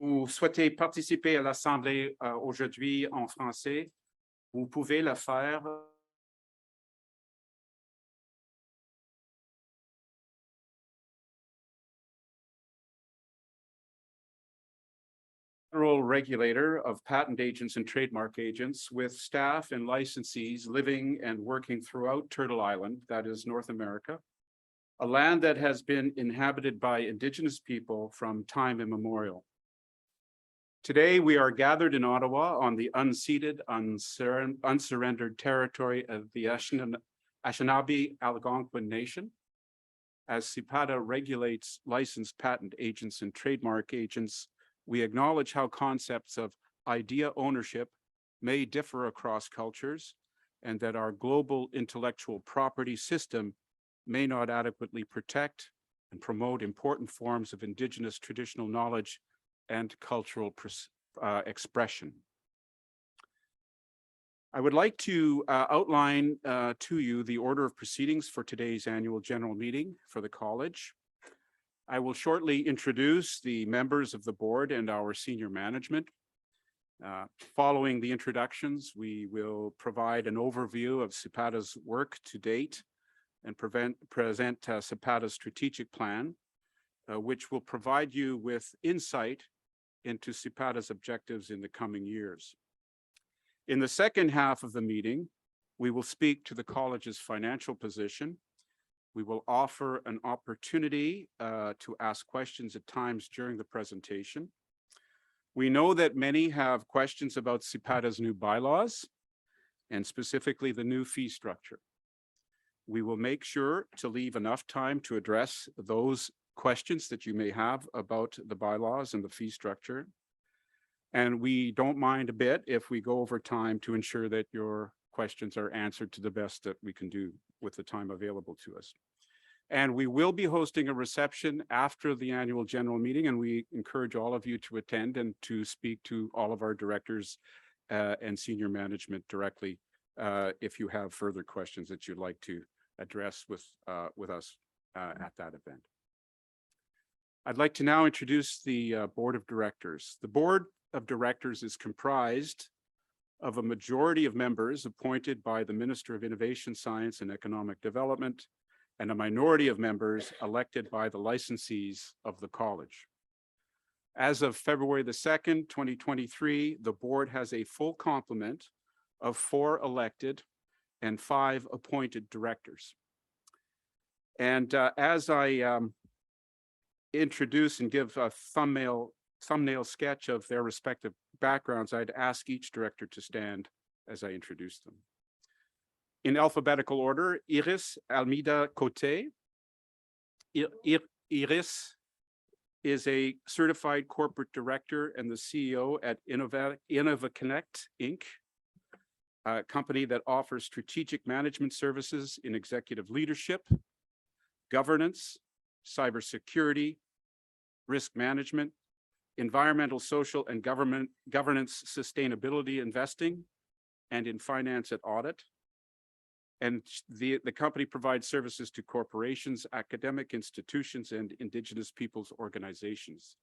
Vous souhaitez participer à l'Assemblée aujourd'hui en français, vous pouvez le faire federal regulator of patent agents and trademark agents with staff and licensees living and working throughout Turtle Island, that is North America, a land that has been inhabited by Indigenous people from time immemorial. Today, we are gathered in Ottawa on the unceded, unsurrendered territory of the Anishinaabe Algonquin Nation. As CPATA regulates licensed patent agents and trademark agents, we acknowledge how concepts of idea ownership may differ across cultures, and that our global intellectual property system may not adequately protect and promote important forms of Indigenous traditional knowledge and cultural expression. I would like to outline to you the order of proceedings for today's annual general meeting for the college. I will shortly introduce the members of the board and our senior management. Following the introductions, we will provide an overview of CPATA's work to date and present CPATA's strategic plan, which will provide you with insight into CPATA's objectives in the coming years. In the second half of the meeting, we will speak to the college's financial position. We will offer an opportunity to ask questions at times during the presentation. We know that many have questions about CPATA's new bylaws and specifically the new fee structure. We will make sure to leave enough time to address those questions that you may have about the bylaws and the fee structure. And we don't mind a bit if we go over time to ensure that your questions are answered to the best that we can do with the time available to us. And we will be hosting a reception after the annual general meeting, and we encourage all of you to attend and to speak to all of our directors and senior management directly if you have further questions that you'd like to address with us at that event. I'd like to now introduce the board of directors. The board of directors is comprised of a majority of members appointed by the Minister of Innovation, Science and Economic Development, and a minority of members elected by the licensees of the college. As of February the 2nd, 2023, the board has a full complement of 4 elected and 5 appointed directors. And as I introduce and give a thumbnail sketch of their respective backgrounds, I'd ask each director to stand as I introduce them. In alphabetical order, Iris Almeida Cote. Iris is a certified corporate director and the CEO at InnovaConnect, Inc., a company that offers strategic management services in executive leadership, governance, cybersecurity, risk management, environmental, social, and governance sustainability investing, and in finance and audit. And the company provides services to corporations, academic institutions, and Indigenous peoples organizations.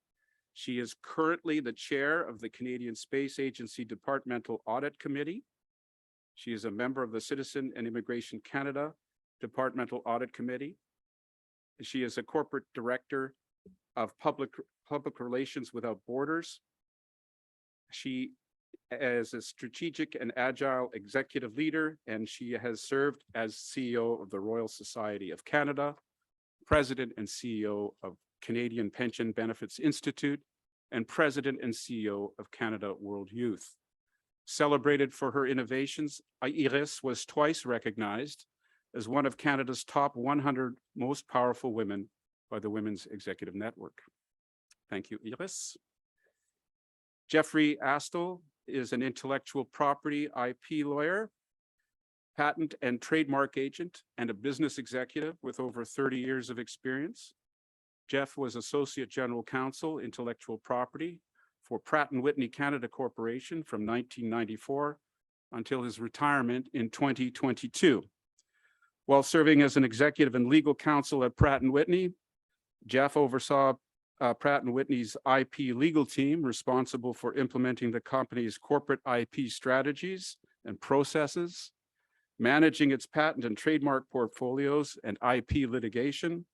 She is currently the chair of the Canadian Space Agency Departmental Audit Committee. She is a member of the Citizen and Immigration Canada Departmental Audit Committee. She is a corporate director of public relations without borders. She is a strategic and agile executive leader, and she has served as CEO of the Royal Society of Canada, president and CEO of Canadian Pension Benefits Institute, and president and CEO of Canada World Youth. Celebrated for her innovations, Iris was twice recognized as one of Canada's top 100 most powerful women by the Women's Executive Network. Thank you, Iris. Jeffrey Astle is an intellectual property IP lawyer, patent and trademark agent, and a business executive with over 30 years of experience. Jeff was Associate General Counsel, Intellectual Property for Pratt & Whitney Canada Corporation from 1994 until his retirement in 2022. While serving as an executive and legal counsel at Pratt & Whitney, Jeff oversaw Pratt & Whitney's IP legal team responsible for implementing the company's corporate IP strategies and processes, managing its patent and trademark portfolios and IP litigation,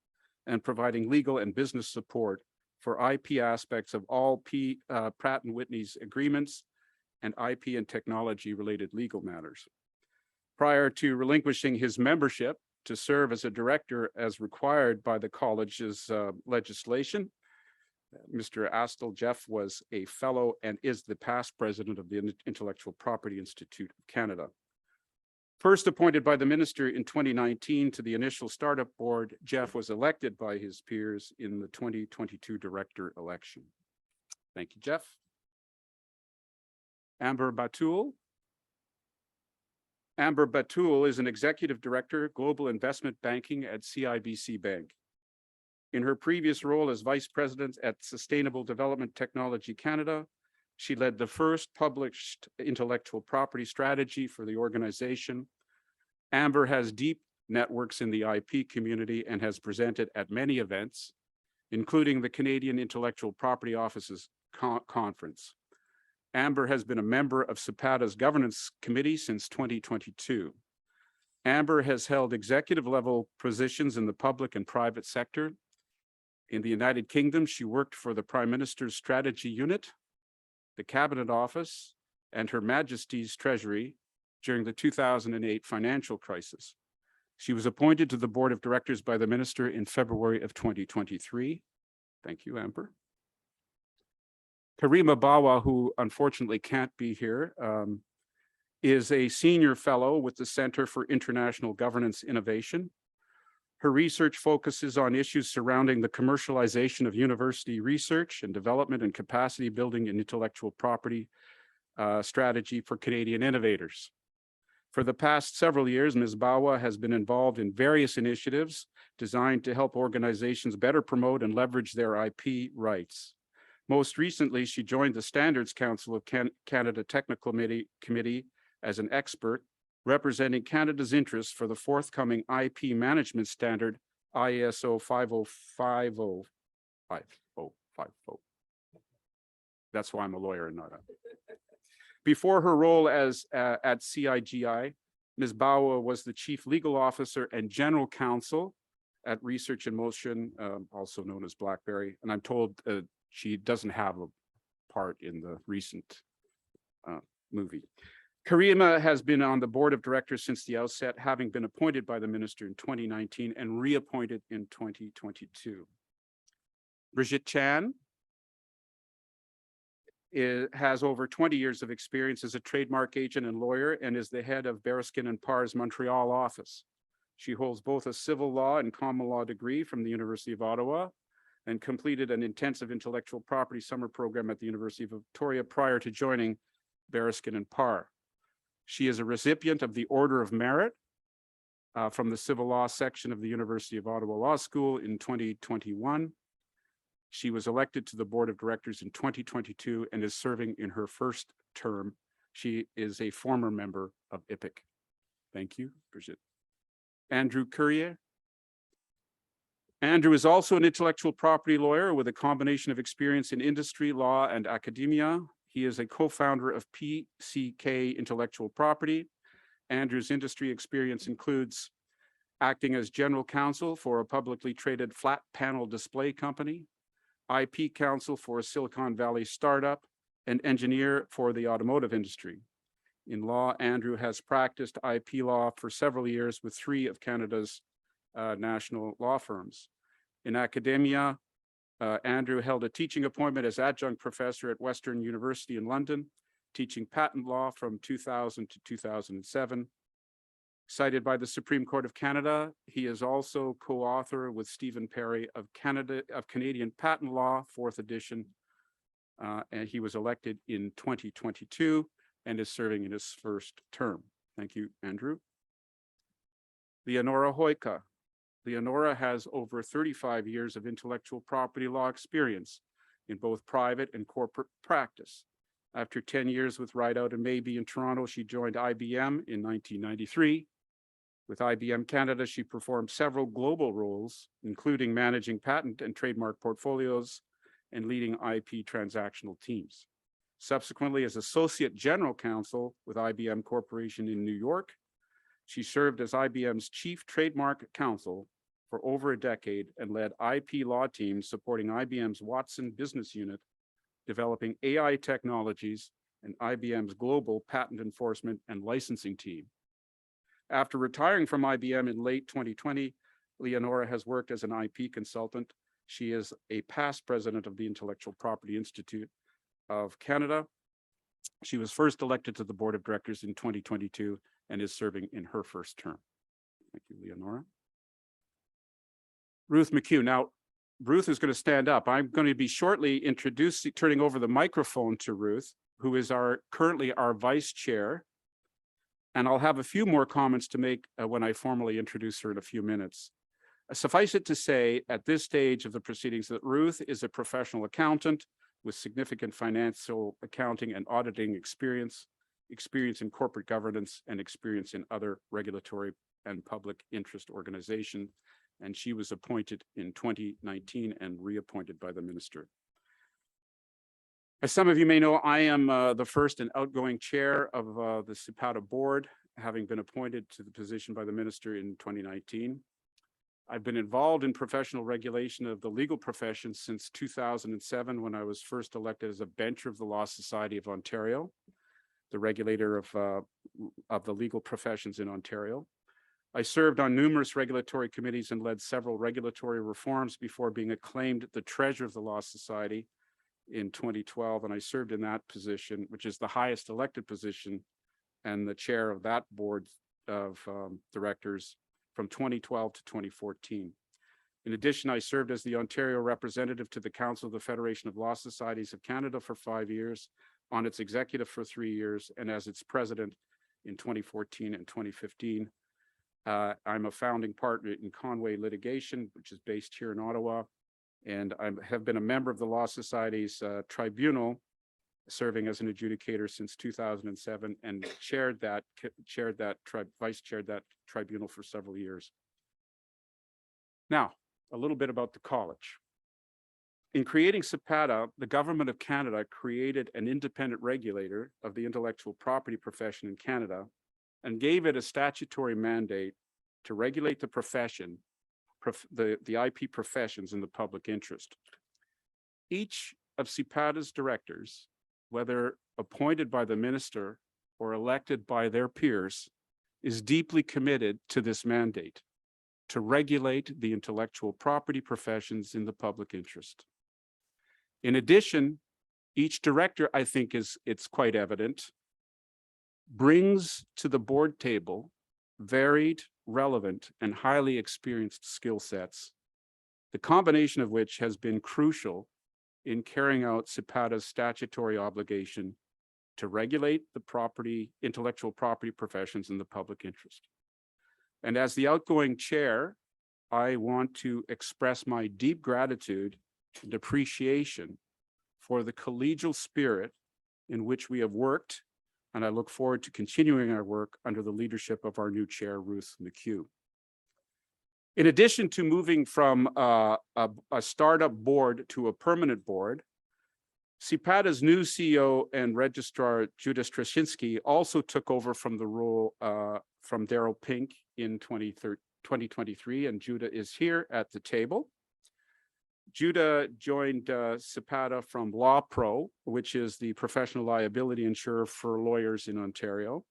and providing legal and business support for IP aspects of all Pratt & Whitney's agreements and IP and technology-related legal matters. Prior to relinquishing his membership to serve as a director as required by the college's legislation, Mr. Astle Jeff was a fellow and is the past president of the Intellectual Property Institute of Canada. First appointed by the minister in 2019 to the initial startup board, Jeff was elected by his peers in the 2022 director election. Thank you, Jeff. Amber Batul. Amber Batul is an executive director, global investment banking at CIBC Bank. In her previous role as vice president at Sustainable Development Technology Canada, she led the first published intellectual property strategy for the organization. Amber has deep networks in the IP community and has presented at many events, including the Canadian Intellectual Property Office's conference. Amber has been a member of CPATA's governance committee since 2022. Amber has held executive level positions in the public and private sector. In the United Kingdom, she worked for the Prime Minister's Strategy Unit, the Cabinet Office, and Her Majesty's Treasury during the 2008 financial crisis. She was appointed to the board of directors by the minister in February of 2023. Thank you, Amber. Karima Bawa, who unfortunately can't be here, is a senior fellow with the Center for International Governance Innovation. Her research focuses on issues surrounding the commercialization of university research and development and capacity building in intellectual property strategy for Canadian innovators. For the past several years, Ms. Bawa has been involved in various initiatives designed to help organizations better promote and leverage their IP rights. Most recently, she joined the Standards Council of Canada Technical Committee as an expert, representing Canada's interests for the forthcoming IP management standard, ISO 5050. That's why I'm a lawyer and not a. Before her role as at CIGI, Ms. Bawa was the chief legal officer and general counsel at Research in Motion, also known as BlackBerry. And I'm told she doesn't have a part in the recent movie. Karima has been on the board of directors since the outset, having been appointed by the minister in 2019 and reappointed in 2022. Brigitte Chan has over 20 years of experience as a trademark agent and lawyer and is the head of Bereskin & Parr's Montreal office. She holds both a civil law and common law degree from the University of Ottawa and completed an intensive intellectual property summer program at the University of Victoria prior to joining Bereskin & Parr. She is a recipient of the Order of Merit from the Civil Law section of the University of Ottawa Law School in 2021. She was elected to the board of directors in 2022 and is serving in her first term. She is a former member of IPIC. Thank you, Brigitte. Andrew Courier. Andrew is also an intellectual property lawyer with a combination of experience in industry, law, and academia. He is a co-founder of PCK Intellectual Property. Andrew's industry experience includes acting as general counsel for a publicly traded flat panel display company, IP counsel for a Silicon Valley startup, and engineer for the automotive industry. In law, Andrew has practiced IP law for several years with 3 of Canada's national law firms. In academia, Andrew held a teaching appointment as adjunct professor at Western University in London, teaching patent law from 2000 to 2007. Cited by the Supreme Court of Canada, he is also co-author with Stephen Perry of Canadian Patent Law, 4th edition, and he was elected in 2022 and is serving in his first term. Thank you, Andrew. Leonora Hoyka. Leonora has over 35 years of intellectual property law experience in both private and corporate practice. After 10 years with Rideout and Maybe in Toronto, she joined IBM in 1993. With IBM Canada, she performed several global roles, including managing patent and trademark portfolios, and leading IP transactional teams. Subsequently, as Associate General Counsel with IBM Corporation in New York, she served as IBM's Chief Trademark Counsel for over a decade and led IP law teams supporting IBM's Watson business unit, developing AI technologies, and IBM's global patent enforcement and licensing team. After retiring from IBM in late 2020, Leonora has worked as an IP consultant. She is a past president of the Intellectual Property Institute of Canada. She was first elected to the board of directors in 2022 and is serving in her first term. Thank you, Leonora. Ruth McHugh. Now, Ruth is going to stand up. I'm going to be shortly turning over the microphone to Ruth, who is currently our vice chair. And I'll have a few more comments to make when I formally introduce her in a few minutes. Suffice it to say, at this stage of the proceedings, that Ruth is a professional accountant with significant financial accounting and auditing experience in corporate governance, and experience in other regulatory and public interest organizations. And she was appointed in 2019 and reappointed by the minister. As some of you may know, I am the first and outgoing chair of the CPATA board, having been appointed to the position by the minister in 2019. I've been involved in professional regulation of the legal profession since 2007, when I was first elected as a bencher of the Law Society of Ontario, the regulator of the legal professions in Ontario. I served on numerous regulatory committees and led several regulatory reforms before being acclaimed the treasurer of the Law Society in 2012, and I served in that position, which is the highest elected position, and the chair of that board of directors from 2012 to 2014. In addition, I served as the Ontario representative to the Council of the Federation of Law Societies of Canada for 5 years, on its executive for 3 years, and as its president in 2014 and 2015. I'm a founding partner in Conway Litigation, which is based here in Ottawa, and I have been a member of the Law Society's tribunal, serving as an adjudicator since 2007, and vice chaired that tribunal for several years. Now, a little bit about the college. In creating CPATA, the Government of Canada created an independent regulator of the intellectual property profession in Canada and gave it a statutory mandate to regulate the profession, the IP professions in the public interest. Each of CPATA's directors, whether appointed by the minister or elected by their peers, is deeply committed to this mandate, to regulate the intellectual property professions in the public interest. In addition, each director, I think it's quite evident, brings to the board table varied, relevant, and highly experienced skill sets, the combination of which has been crucial in carrying out CPATA's statutory obligation to regulate the intellectual property professions in the public interest. And as the outgoing chair, I want to express my deep gratitude and appreciation for the collegial spirit in which we have worked, and I look forward to continuing our work under the leadership of our new chair, Ruth McHugh. In addition to moving from a startup board to a permanent board, CPATA's new CEO and registrar, Judah Straczynski, also took over from the role from Daryl Pink in 2023, and Judah is here at the table. Judah joined CPATA from LawPro, which is the professional liability insurer for lawyers in Ontario,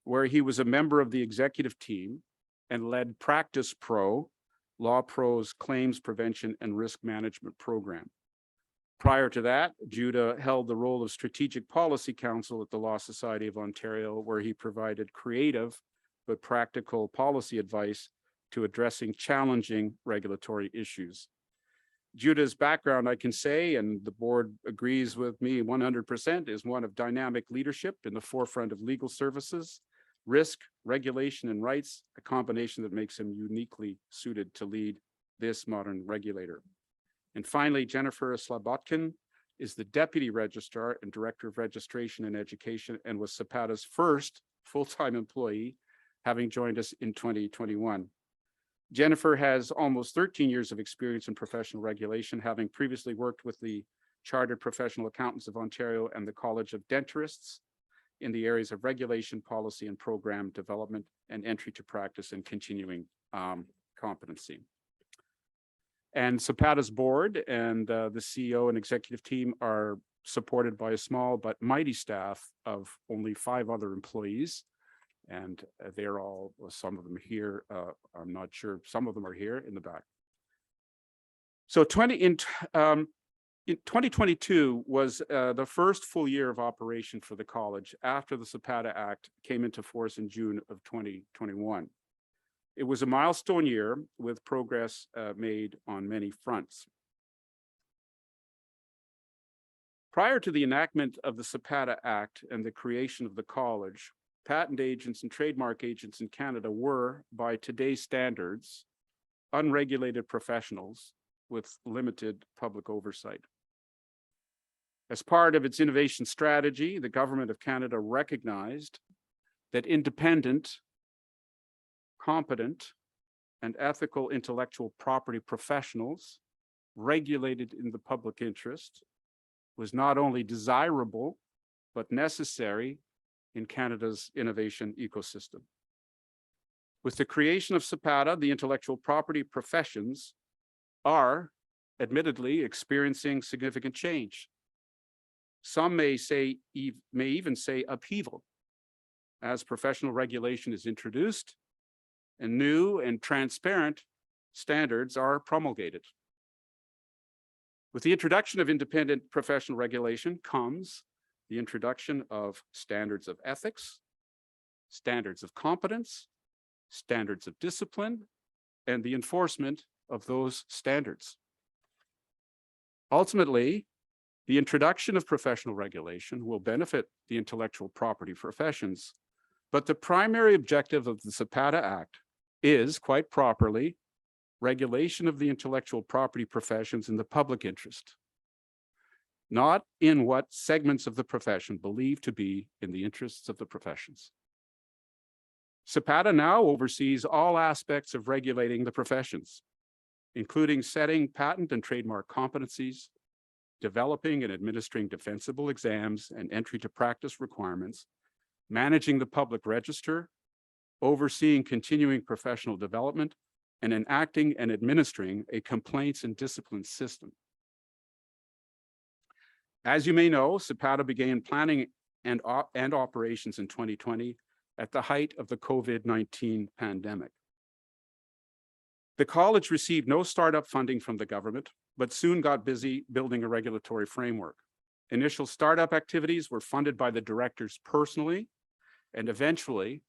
where he was a member of the executive team and led Practice Pro, LawPro's claims prevention and risk management program. Prior to that, Judah held the role of strategic policy counsel at the Law Society of Ontario, where he provided creative but practical policy advice to addressing challenging regulatory issues. Judah's background, I can say, and the board agrees with me 100%, is one of dynamic leadership in the forefront of legal services, risk, regulation, and rights, a combination that makes him uniquely suited to lead this modern regulator. And finally, Jennifer Slabotkin is the Deputy Registrar and Director of Registration and Education, and was CPATA's first full-time employee, having joined us in 2021. Jennifer has almost 13 years of experience in professional regulation, having previously worked with the Chartered Professional Accountants of Ontario, and the College of Denturists in the areas of regulation, policy, and program development, and entry to practice and continuing competency. And CPATA's board and the CEO and executive team are supported by a small but mighty staff of only 5 other employees. And they're all, some of them here, I'm not sure, some of them are here in the back. So in 2022 was the first full year of operation for the college after the CPATA Act came into force in June of 2021. It was a milestone year with progress made on many fronts. Prior to the enactment of the CPATA Act and the creation of the college, patent agents and trademark agents in Canada were, by today's standards, unregulated professionals with limited public oversight. As part of its innovation strategy, the Government of Canada recognized that independent, competent, and ethical intellectual property professionals regulated in the public interest was not only desirable, but necessary in Canada's innovation ecosystem. With the creation of CPATA, the intellectual property professions are admittedly experiencing significant change. Some may even say upheaval, as professional regulation is introduced and new and transparent standards are promulgated. With the introduction of independent professional regulation comes the introduction of standards of ethics, standards of competence, standards of discipline, and the enforcement of those standards. Ultimately, the introduction of professional regulation will benefit the intellectual property professions, but the primary objective of the CPATA Act is, quite properly, regulation of the intellectual property professions in the public interest, not in what segments of the profession believe to be in the interests of the professions. CPATA now oversees all aspects of regulating the professions, including setting patent and trademark competencies, developing and administering defensible exams and entry to practice requirements, managing the public register, overseeing continuing professional development, and enacting and administering a complaints and discipline system. As you may know, CPATA began planning and operations in 2020 at the height of the COVID-19 pandemic. The college received no startup funding from the government, but soon got busy building a regulatory framework. Initial startup activities were funded by the directors personally, and eventually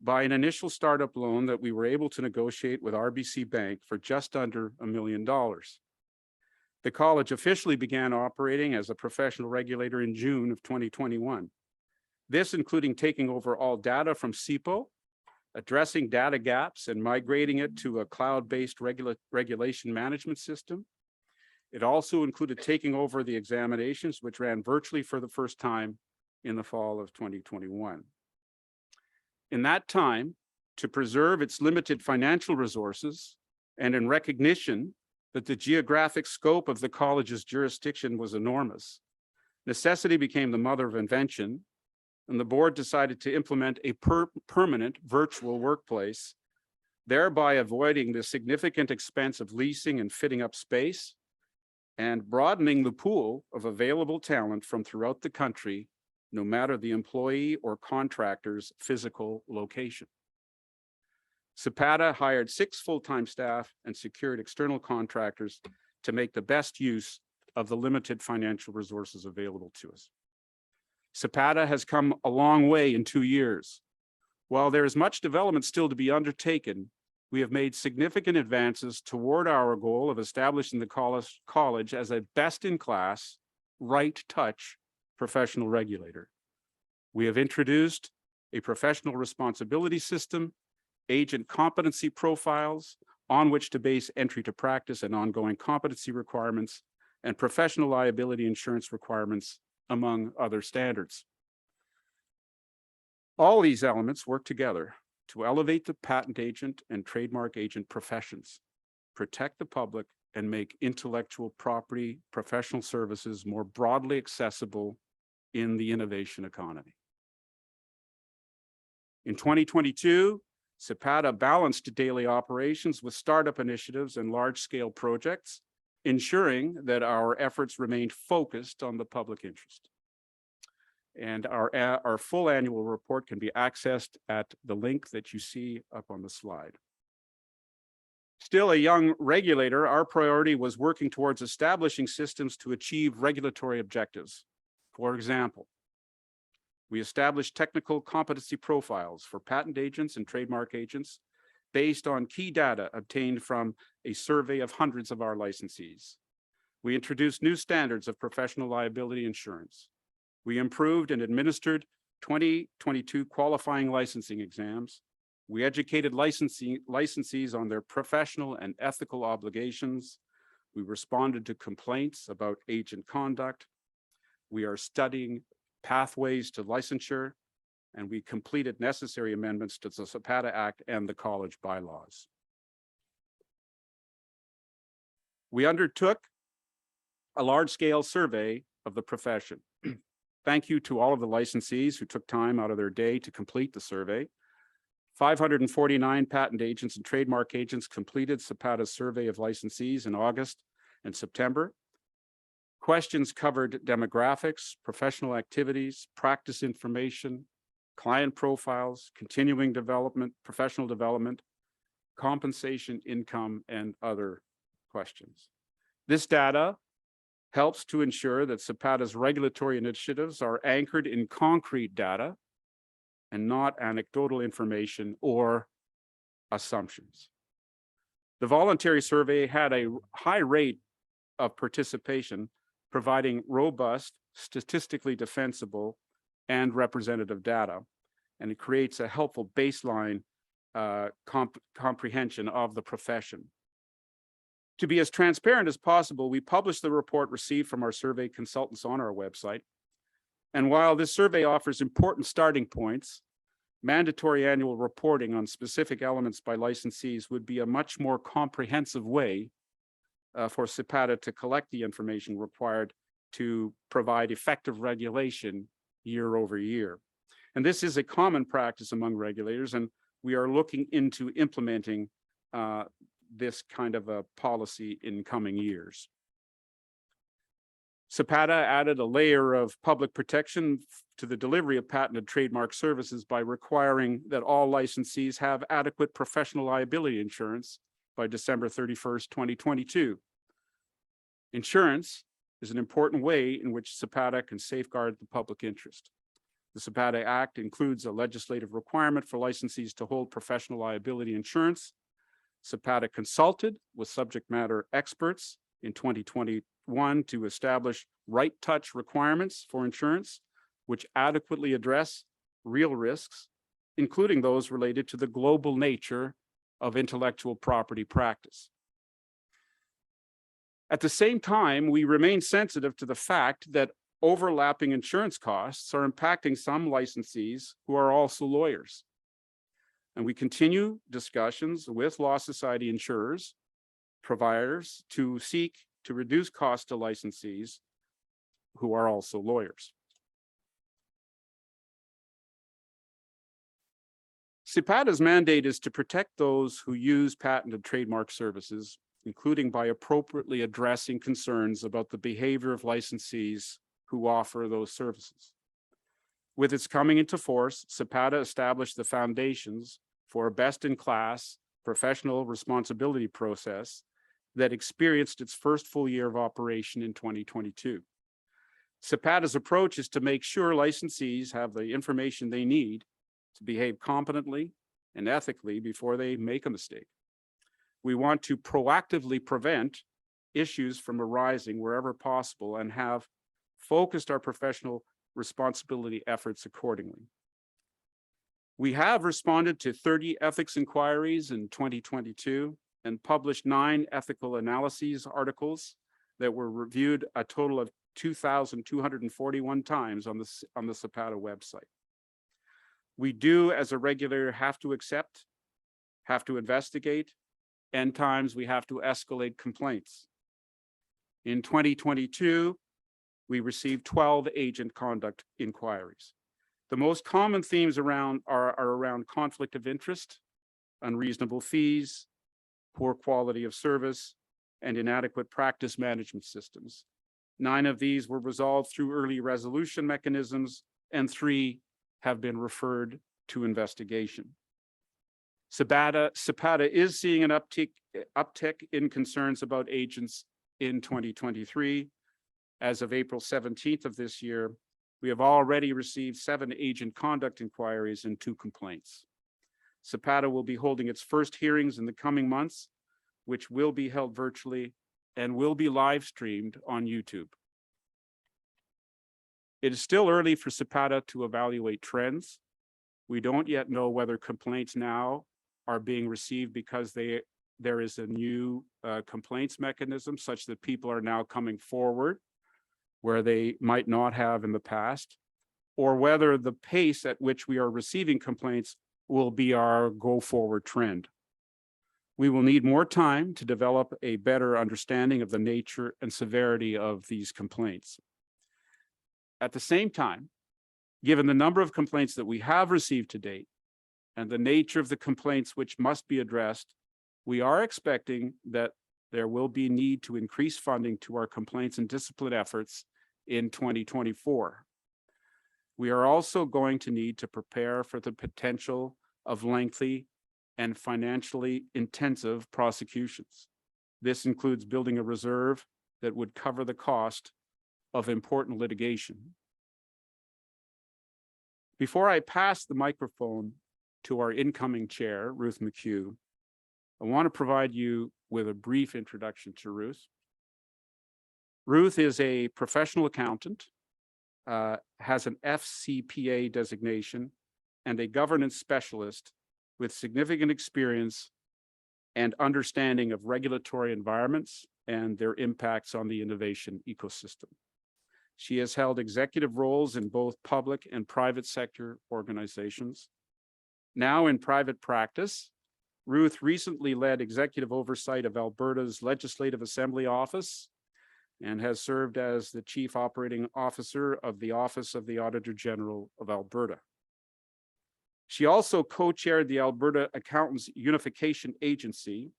by an initial startup loan that we were able to negotiate with RBC Bank for just under $1 million. The college officially began operating as a professional regulator in June of 2021. This including taking over all data from CPO, addressing data gaps and migrating it to a cloud-based regulation management system. It also included taking over the examinations, which ran virtually for the first time in the fall of 2021. In that time, to preserve its limited financial resources and in recognition that the geographic scope of the college's jurisdiction was enormous, necessity became the mother of invention, and the board decided to implement a permanent virtual workplace, thereby avoiding the significant expense of leasing and fitting up space and broadening the pool of available talent from throughout the country, no matter the employee or contractor's physical location. CPATA hired 6 full-time staff and secured external contractors to make the best use of the limited financial resources available to us. CPATA has come a long way in 2 years. While there is much development still to be undertaken, we have made significant advances toward our goal of establishing the college as a best-in-class, right-touch professional regulator. We have introduced a professional responsibility system, agent competency profiles on which to base entry to practice and ongoing competency requirements, and professional liability insurance requirements, among other standards. All these elements work together to elevate the patent agent and trademark agent professions, protect the public, and make intellectual property professional services more broadly accessible in the innovation economy. In 2022, CPATA balanced daily operations with startup initiatives and large-scale projects, ensuring that our efforts remained focused on the public interest. And our full annual report can be accessed at the link that you see up on the slide. Still a young regulator, our priority was working towards establishing systems to achieve regulatory objectives. For example, we established technical competency profiles for patent agents and trademark agents based on key data obtained from a survey of hundreds of our licensees. We introduced new standards of professional liability insurance. We improved and administered 2022 qualifying licensing exams. We educated licensees on their professional and ethical obligations. We responded to complaints about agent conduct. We are studying pathways to licensure, and we completed necessary amendments to the CPATA Act and the college bylaws. We undertook a large-scale survey of the profession. Thank you to all of the licensees who took time out of their day to complete the survey. 549 patent agents and trademark agents completed CPATA's survey of licensees in August and September. Questions covered demographics, professional activities, practice information, client profiles, continuing development, professional development, compensation, income, and other questions. This data helps to ensure that CPATA's regulatory initiatives are anchored in concrete data and not anecdotal information or assumptions. The voluntary survey had a high rate of participation, providing robust, statistically defensible, and representative data, and it creates a helpful baseline comprehension of the profession. To be as transparent as possible, we published the report received from our survey consultants on our website. And while this survey offers important starting points, mandatory annual reporting on specific elements by licensees would be a much more comprehensive way for CPATA to collect the information required to provide effective regulation year over year. And this is a common practice among regulators, and we are looking into implementing this kind of a policy in coming years. CPATA added a layer of public protection to the delivery of patented trademark services by requiring that all licensees have adequate professional liability insurance by December 31st, 2022. Insurance is an important way in which CPATA can safeguard the public interest. The CPATA Act includes a legislative requirement for licensees to hold professional liability insurance. CPATA consulted with subject matter experts in 2021 to establish right touch requirements for insurance, which adequately address real risks, including those related to the global nature of intellectual property practice. At the same time, we remain sensitive to the fact that overlapping insurance costs are impacting some licensees who are also lawyers. And we continue discussions with Law Society insurers, providers to seek to reduce costs to licensees who are also lawyers. CPATA's mandate is to protect those who use patented trademark services, including by appropriately addressing concerns about the behavior of licensees who offer those services. With its coming into force, CPATA established the foundations for a best-in-class professional responsibility process that experienced its first full year of operation in 2022. CPATA's approach is to make sure licensees have the information they need to behave competently and ethically before they make a mistake. We want to proactively prevent issues from arising wherever possible and have focused our professional responsibility efforts accordingly. We have responded to 30 ethics inquiries in 2022 and published 9 ethical analyses articles that were reviewed a total of 2,241 times on the CPATA website. We do, as a regulator, have to accept, have to investigate, and times we have to escalate complaints. In 2022, we received 12 agent conduct inquiries. The most common themes are around conflict of interest, unreasonable fees, poor quality of service, and inadequate practice management systems. 9 of these were resolved through early resolution mechanisms, and 3 have been referred to investigation. CPATA is seeing an uptick in concerns about agents in 2023. As of April 17th of this year, we have already received 7 agent conduct inquiries and 2 complaints. CPATA will be holding its first hearings in the coming months, which will be held virtually and will be live streamed on YouTube. It is still early for CPATA to evaluate trends. We don't yet know whether complaints now are being received because there is a new complaints mechanism such that people are now coming forward where they might not have in the past, or whether the pace at which we are receiving complaints will be our go-forward trend. We will need more time to develop a better understanding of the nature and severity of these complaints. At the same time, given the number of complaints that we have received to date and the nature of the complaints which must be addressed, we are expecting that there will be need to increase funding to our complaints and discipline efforts in 2024. We are also going to need to prepare for the potential of lengthy and financially intensive prosecutions. This includes building a reserve that would cover the cost of important litigation. Before I pass the microphone to our incoming chair, Ruth McHugh, I want to provide you with a brief introduction to Ruth. Ruth is a professional accountant, has an FCPA designation, and a governance specialist with significant experience and understanding of regulatory environments and their impacts on the innovation ecosystem. She has held executive roles in both public and private sector organizations. Now in private practice, Ruth recently led executive oversight of Alberta's Legislative Assembly Office and has served as the Chief Operating Officer of the Office of the Auditor General of Alberta. She also co-chaired the Alberta Accountants Unification Agency,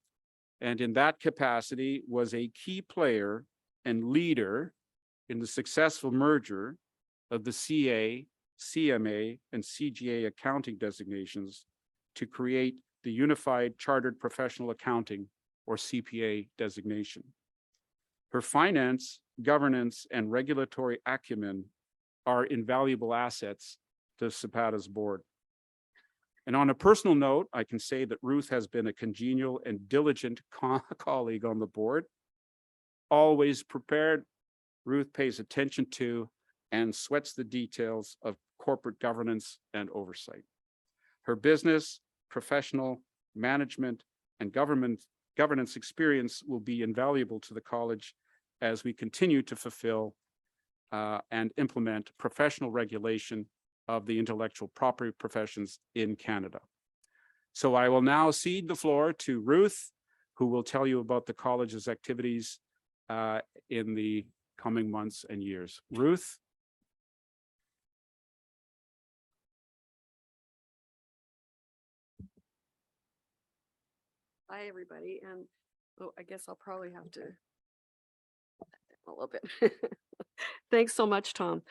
and in that capacity was a key player and leader in the successful merger of the CA, CMA, and CGA accounting designations to create the Unified Chartered Professional Accounting, or CPA, designation. Her finance, governance, and regulatory acumen are invaluable assets to CPATA's board. And on a personal note, I can say that Ruth has been a congenial and diligent colleague on the board. Always prepared, Ruth pays attention to and sweats the details of corporate governance and oversight. Her business, professional, management, and governance experience will be invaluable to the college as we continue to fulfill and implement professional regulation of the intellectual property professions in Canada. So I will now cede the floor to Ruth, who will tell you about the college's activities in the coming months and years. Ruth. Hi, everybody. And I guess I'll probably have to a little bit. Thanks so much, Tom,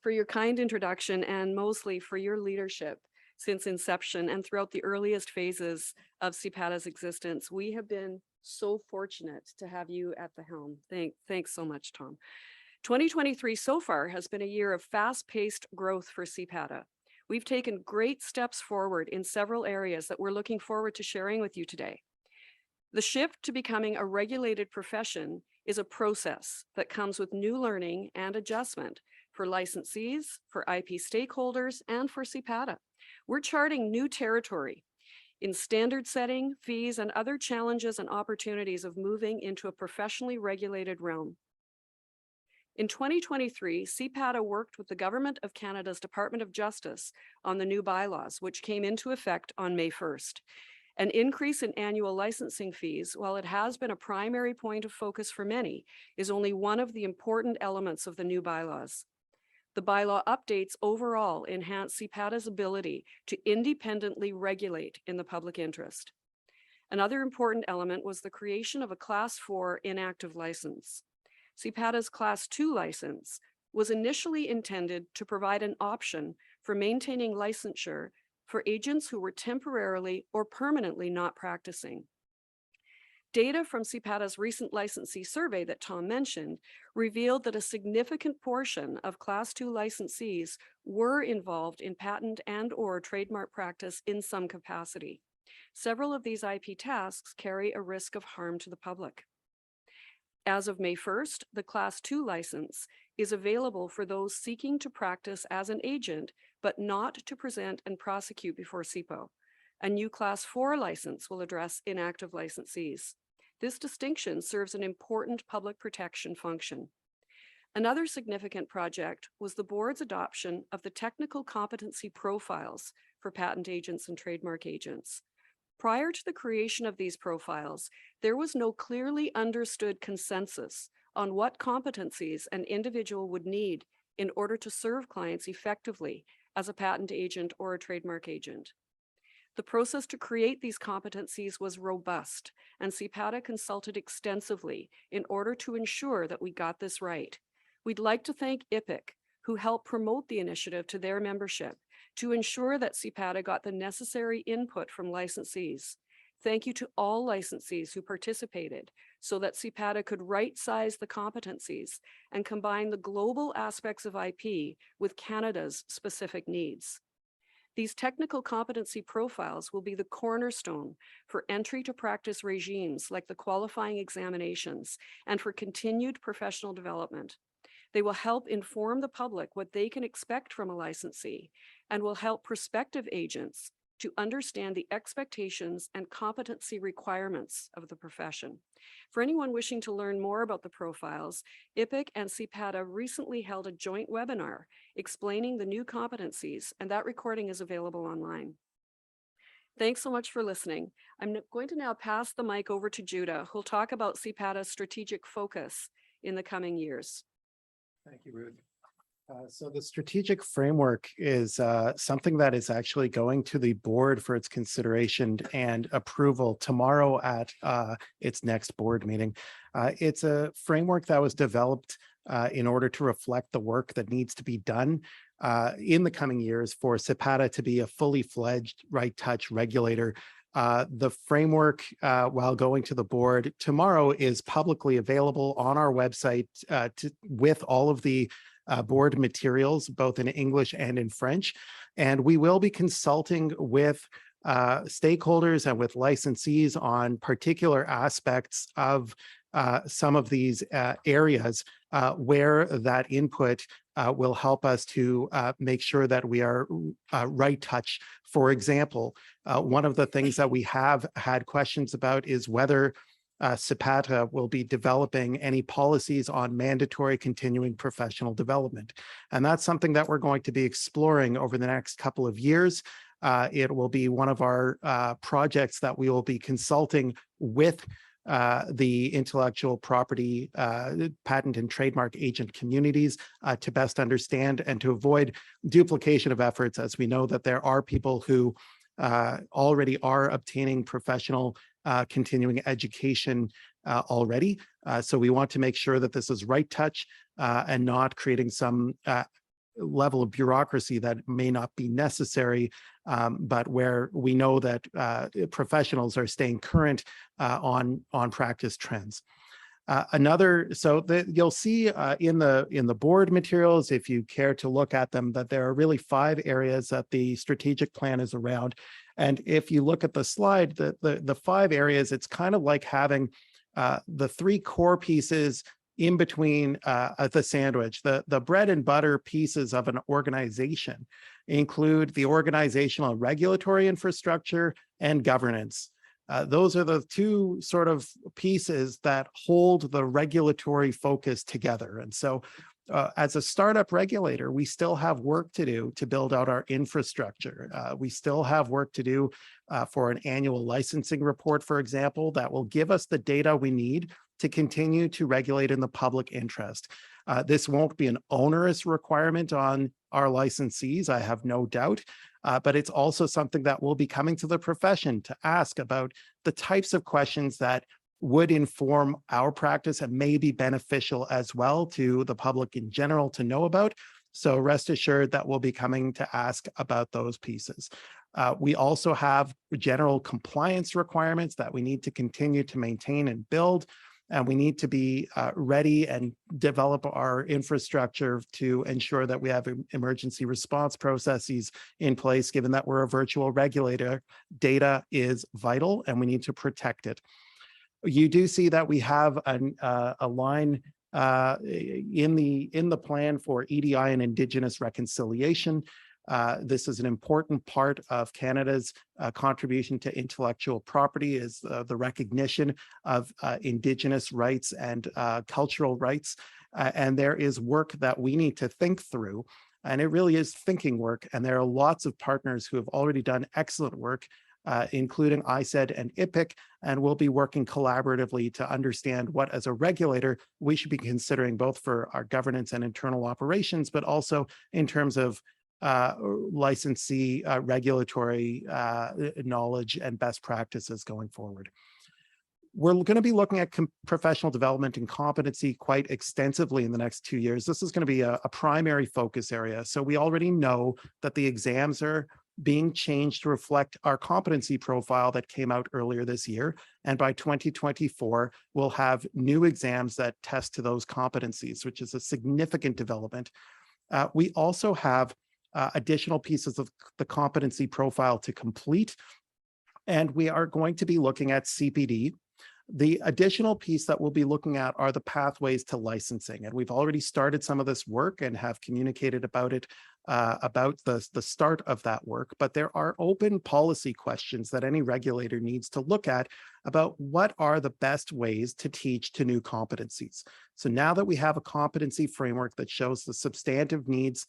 for your kind introduction and mostly for your leadership since inception and throughout the earliest phases of CPATA's existence. We have been so fortunate to have you at the helm. Thanks so much, Tom. 2023 so far has been a year of fast-paced growth for CPATA. We've taken great steps forward in several areas that we're looking forward to sharing with you today. The shift to becoming a regulated profession is a process that comes with new learning and adjustment for licensees, for IP stakeholders, and for CPATA. We're charting new territory in standard setting, fees, and other challenges and opportunities of moving into a professionally regulated realm. In 2023, CPATA worked with the Government of Canada's Department of Justice on the new bylaws, which came into effect on May 1st. An increase in annual licensing fees, while it has been a primary point of focus for many, is only one of the important elements of the new bylaws. The bylaw updates overall enhance CPATA's ability to independently regulate in the public interest. Another important element was the creation of a Class 4 inactive license. CPATA's Class 2 license was initially intended to provide an option for maintaining licensure for agents who were temporarily or permanently not practicing. Data from CPATA's recent licensee survey that Tom mentioned revealed that a significant portion of Class 2 licensees were involved in patent and/or trademark practice in some capacity. Several of these IP tasks carry a risk of harm to the public. As of May 1st, the Class 2 license is available for those seeking to practice as an agent, but not to present and prosecute before CPO. A new Class 4 license will address inactive licensees. This distinction serves an important public protection function. Another significant project was the board's adoption of the technical competency profiles for patent agents and trademark agents. Prior to the creation of these profiles, there was no clearly understood consensus on what competencies an individual would need in order to serve clients effectively as a patent agent or a trademark agent. The process to create these competencies was robust, and CPATA consulted extensively in order to ensure that we got this right. We'd like to thank IPIC, who helped promote the initiative to their membership to ensure that CPATA got the necessary input from licensees. Thank you to all licensees who participated so that CPATA could right-size the competencies and combine the global aspects of IP with Canada's specific needs. These technical competency profiles will be the cornerstone for entry to practice regimes like the qualifying examinations and for continued professional development. They will help inform the public what they can expect from a licensee and will help prospective agents to understand the expectations and competency requirements of the profession. For anyone wishing to learn more about the profiles, IPIC and CPATA recently held a joint webinar explaining the new competencies, and that recording is available online. Thanks so much for listening. I'm going to now pass the mic over to Judah, who'll talk about CPATA's strategic focus in the coming years. Thank you, Ruth. So the strategic framework is something that is actually going to the board for its consideration and approval tomorrow at its next board meeting. It's a framework that was developed in order to reflect the work that needs to be done in the coming years for CPATA to be a fully fledged right touch regulator. The framework, while going to the board tomorrow, is publicly available on our website with all of the board materials, both in English and in French. And we will be consulting with stakeholders and with licensees on particular aspects of some of these areas where that input will help us to make sure that we are right touch. For example, one of the things that we have had questions about is whether CPATA will be developing any policies on mandatory continuing professional development. And that's something that we're going to be exploring over the next couple of years. It will be one of our projects that we will be consulting with the intellectual property, patent and trademark agent communities to best understand and to avoid duplication of efforts, as we know that there are people who already are obtaining professional continuing education already. So we want to make sure that this is right touch and not creating some level of bureaucracy that may not be necessary, but where we know that professionals are staying current on practice trends. You'll see in the board materials, if you care to look at them, that there are really 5 areas that the strategic plan is around. And if you look at the slide, the 5 areas, it's kind of like having the 3 core pieces in between the sandwich. The bread and butter pieces of an organization include the organizational and regulatory infrastructure and governance. Those are the 2 sort of pieces that hold the regulatory focus together. And so As a startup regulator, we still have work to do to build out our infrastructure. We still have work to do for an annual licensing report, for example, that will give us the data we need to continue to regulate in the public interest. This won't be an onerous requirement on our licensees, I have no doubt, but it's also something that will be coming to the profession to ask about the types of questions that would inform our practice and may be beneficial as well to the public in general to know about. So rest assured that we'll be coming to ask about those pieces. We also have general compliance requirements that we need to continue to maintain and build, and we need to be ready and develop our infrastructure to ensure that we have emergency response processes in place, given that we're a virtual regulator. Data is vital and we need to protect it. You do see that we have a line in the plan for EDI and Indigenous reconciliation. This is an important part of Canada's contribution to intellectual property, is the recognition of Indigenous rights and cultural rights. And there is work that we need to think through. And it really is thinking work. And there are lots of partners who have already done excellent work, including ISED and IPIC, and we'll be working collaboratively to understand what, as a regulator, we should be considering both for our governance and internal operations, but also in terms of licensee regulatory knowledge and best practices going forward. We're going to be looking at professional development and competency quite extensively in the next 2 years. This is going to be a primary focus area. So we already know that the exams are being changed to reflect our competency profile that came out earlier this year. And by 2024, we'll have new exams that test to those competencies, which is a significant development. We also have additional pieces of the competency profile to complete, and we are going to be looking at CPD. The additional piece that we'll be looking at are the pathways to licensing. And we've already started some of this work and have communicated about it, about the start of that work. But there are open policy questions that any regulator needs to look at about what are the best ways to teach to new competencies. So now that we have a competency framework that shows the substantive needs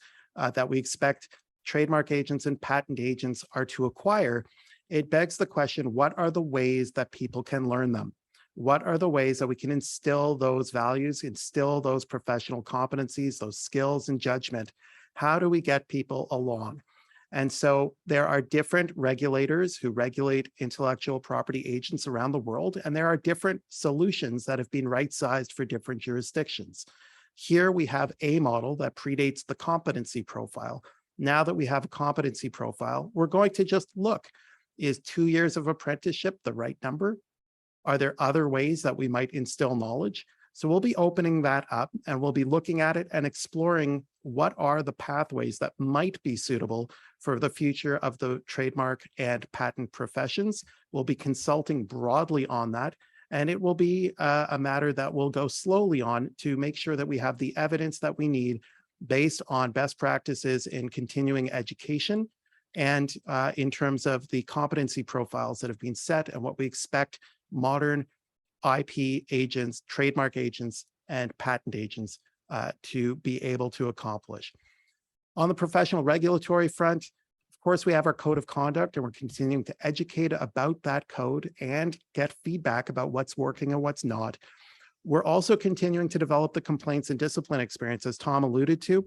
that we expect trademark agents and patent agents are to acquire, it begs the question, what are the ways that people can learn them? What are the ways that we can instill those values, instill those professional competencies, those skills and judgment? How do we get people along? And so there are different regulators who regulate intellectual property agents around the world, and there are different solutions that have been right-sized for different jurisdictions. Here we have a model that predates the competency profile. Now that we have a competency profile, we're going to just look, is 2 years of apprenticeship the right number? Are there other ways that we might instill knowledge? So we'll be opening that up and we'll be looking at it and exploring what are the pathways that might be suitable for the future of the trademark and patent professions. We'll be consulting broadly on that, and it will be a matter that we'll go slowly on to make sure that we have the evidence that we need based on best practices in continuing education and in terms of the competency profiles that have been set and what we expect modern IP agents, trademark agents, and patent agents to be able to accomplish. On the professional regulatory front, of course, we have our code of conduct, and we're continuing to educate about that code and get feedback about what's working and what's not. We're also continuing to develop the complaints and discipline experience, as Tom alluded to.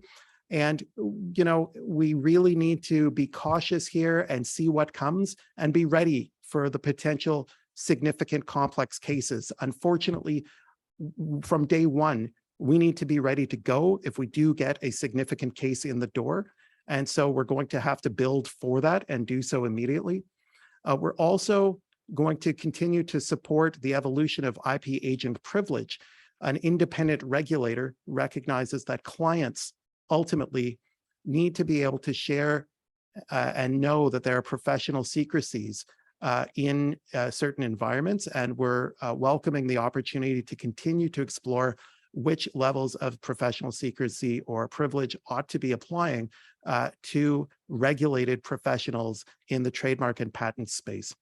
And, you know, we really need to be cautious here and see what comes and be ready for the potential significant complex cases. Unfortunately, from day one, we need to be ready to go if we do get a significant case in the door. And so we're going to have to build for that and do so immediately. We're also going to continue to support the evolution of IP agent privilege. An independent regulator recognizes that clients ultimately need to be able to share and know that there are professional secrecies in certain environments, and we're welcoming the opportunity to continue to explore which levels of professional secrecy or privilege ought to be applying to regulated professionals in the trademark and patent space.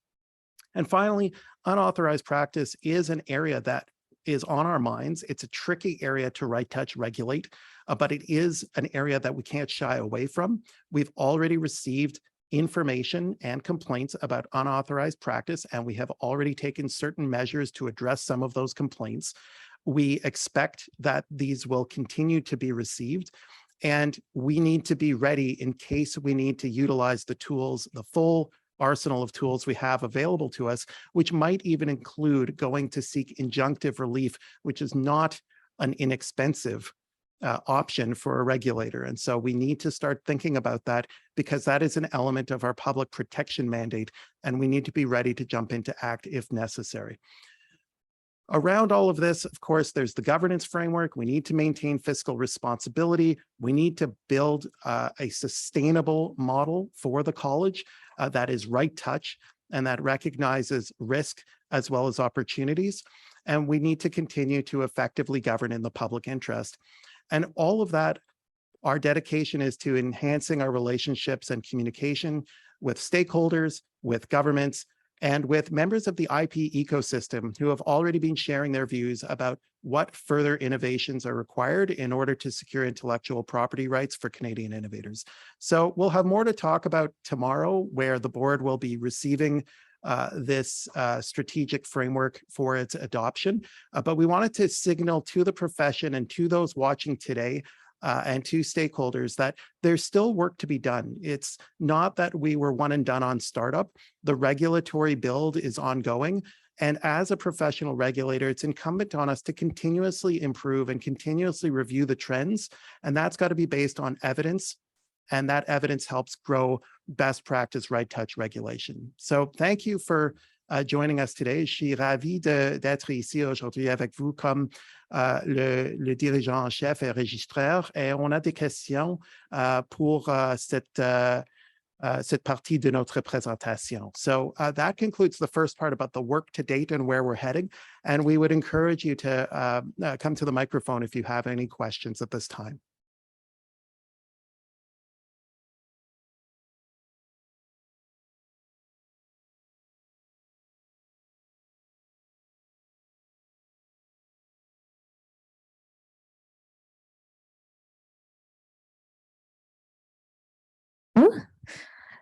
And finally, unauthorized practice is an area that is on our minds. It's a tricky area to right touch regulate, but it is an area that we can't shy away from. We've already received information and complaints about unauthorized practice, and we have already taken certain measures to address some of those complaints. We expect that these will continue to be received, and we need to be ready in case we need to utilize the tools, the full arsenal of tools we have available to us, which might even include going to seek injunctive relief, which is not an inexpensive option for a regulator. And so we need to start thinking about that, because that is an element of our public protection mandate, and we need to be ready to jump into act if necessary. Around all of this, of course, there's the governance framework. We need to maintain fiscal responsibility. We need to build a sustainable model for the college that is right touch and that recognizes risk as well as opportunities. And we need to continue to effectively govern in the public interest. And all of that, our dedication is to enhancing our relationships and communication with stakeholders, with governments, and with members of the IP ecosystem who have already been sharing their views about what further innovations are required in order to secure intellectual property rights for Canadian innovators. So we'll have more to talk about tomorrow, where the board will be receiving this strategic framework for its adoption. But we wanted to signal to the profession and to those watching today and to stakeholders that there's still work to be done. It's not that we were one and done on startup. The regulatory build is ongoing. And as a professional regulator, it's incumbent on us to continuously improve and continuously review the trends. And that's got to be based on evidence. And that evidence helps grow best practice right touch regulation. So thank you for joining us today. Je suis ravi d'être ici aujourd'hui avec vous comme le dirigeant en chef et registraire. Et on a des questions pour cette partie de notre présentation. So that concludes the first part about the work to date and where we're heading. And we would encourage you to come to the microphone if you have any questions at this time.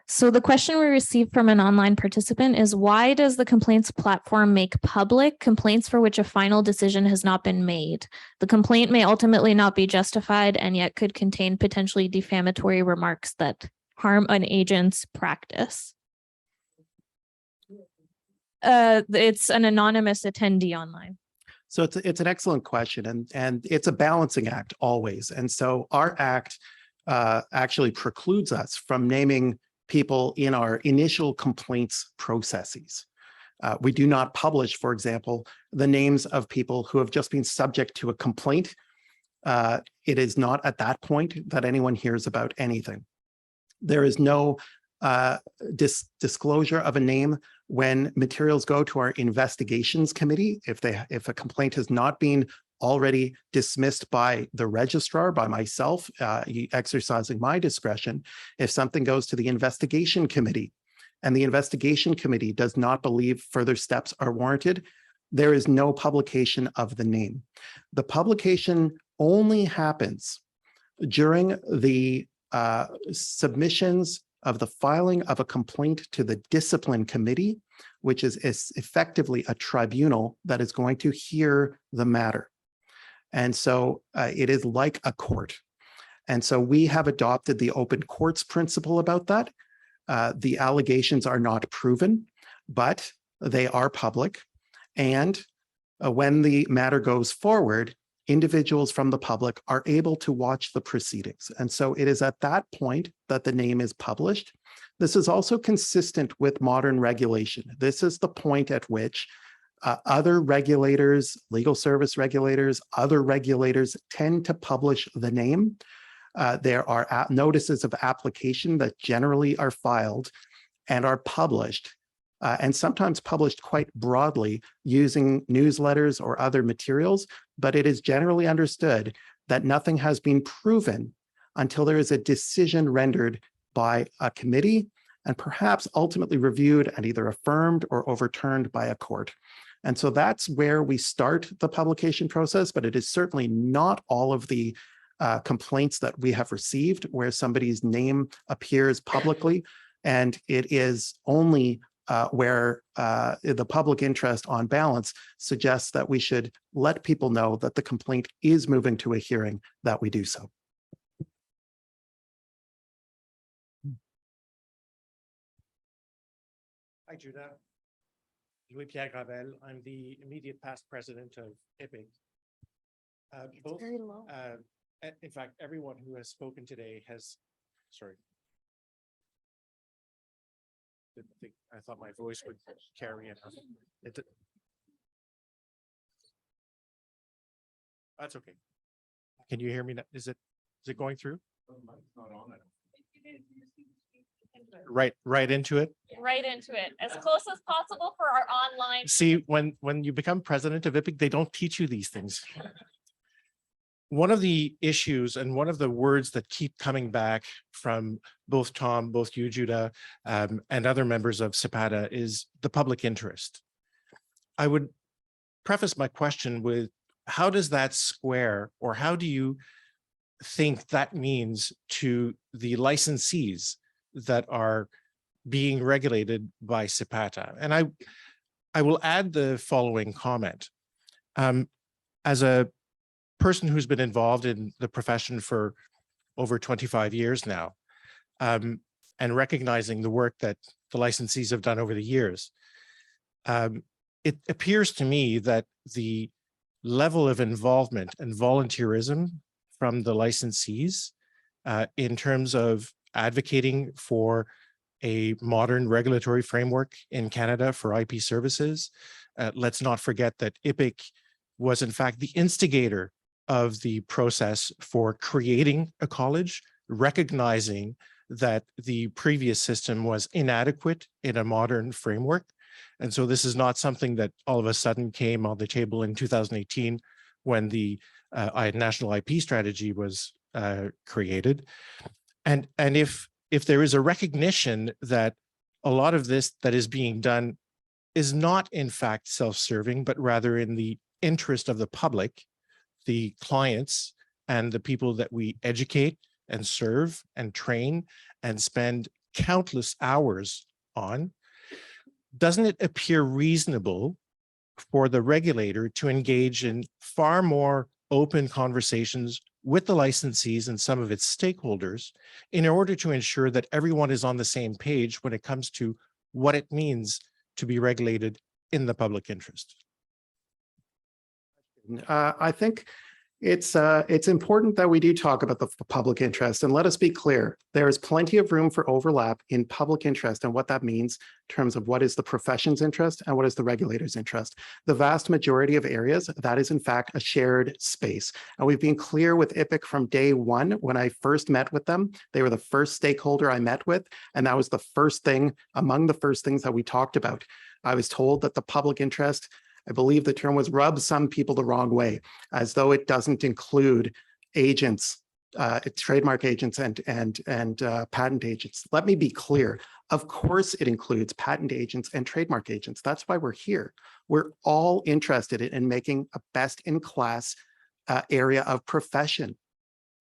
So the question we received from an online participant is, why does the complaints platform make public complaints for which a final decision has not been made? The complaint may ultimately not be justified and yet could contain potentially defamatory remarks that harm an agent's practice. It's an anonymous attendee online. So it's an excellent question, and it's a balancing act always. And so our act actually precludes us from naming people in our initial complaints processes. We do not publish, for example, the names of people who have just been subject to a complaint. It is not at that point that anyone hears about anything. There is no disclosure of a name when materials go to our investigations committee. If a complaint has not been already dismissed by the registrar, by myself, exercising my discretion, if something goes to the investigation committee and the investigation committee does not believe further steps are warranted, there is no publication of the name. The publication only happens during the submissions of the filing of a complaint to the discipline committee, which is effectively a tribunal that is going to hear the matter. And so it is like a court. And so we have adopted the open courts principle about that. The allegations are not proven, but they are public. And when the matter goes forward, individuals from the public are able to watch the proceedings. And so it is at that point that the name is published. This is also consistent with modern regulation. This is the point at which other regulators, legal service regulators, other regulators tend to publish the name. There are notices of application that generally are filed and are published, and sometimes published quite broadly using newsletters or other materials, but it is generally understood that nothing has been proven until there is a decision rendered by a committee and perhaps ultimately reviewed and either affirmed or overturned by a court. And so that's where we start the publication process, but it is certainly not all of the complaints that we have received where somebody's name appears publicly. And it is only where the public interest on balance suggests that we should let people know that the complaint is moving to a hearing, that we do so. Hi, Judah. Louis-Pierre Gravel. I'm the immediate past president of IPIC. Both, Very low. in fact, everyone who has spoken today has, sorry. I thought my voice would carry it. That's okay. Can you hear me now? Is it going through? Right into it. Right into it, as close as possible for our online. See, when you become president of IPIC, they don't teach you these things. One of the issues and one of the words that keep coming back from both Tom, both you, Judah, and other members of CPATA is the public interest. I would preface my question with, how does that square, or how do you think that means to the licensees that are being regulated by CPATA? And I will add the following comment. As a person who's been involved in the profession for over 25 years now, and recognizing the work that the licensees have done over the years, it appears to me that the level of involvement and volunteerism from the licensees in terms of advocating for a modern regulatory framework in Canada for IP services. Let's not forget that IPIC was in fact the instigator of the process for creating a college, recognizing that the previous system was inadequate in a modern framework. And so this is not something that all of a sudden came on the table in 2018 when the national IP strategy was created. And if there is a recognition that a lot of this that is being done is not in fact self-serving, but rather in the interest of the public, the clients, and the people that we educate and serve and train and spend countless hours on, doesn't it appear reasonable for the regulator to engage in far more open conversations with the licensees and some of its stakeholders in order to ensure that everyone is on the same page when it comes to what it means to be regulated in the public interest? I think it's important that we do talk about the public interest, and let us be clear, there is plenty of room for overlap in public interest and what that means in terms of what is the profession's interest and what is the regulator's interest. The vast majority of areas, that is in fact a shared space. And we've been clear with IPIC from day one. When I first met with them, they were the first stakeholder I met with, and that was the first thing, among the first things that we talked about. I was told that the public interest, I believe the term was, rub some people the wrong way, as though it doesn't include agents, trademark agents and patent agents. Let me be clear. Of course, it includes patent agents and trademark agents. That's why we're here. We're all interested in making a best-in-class area of profession.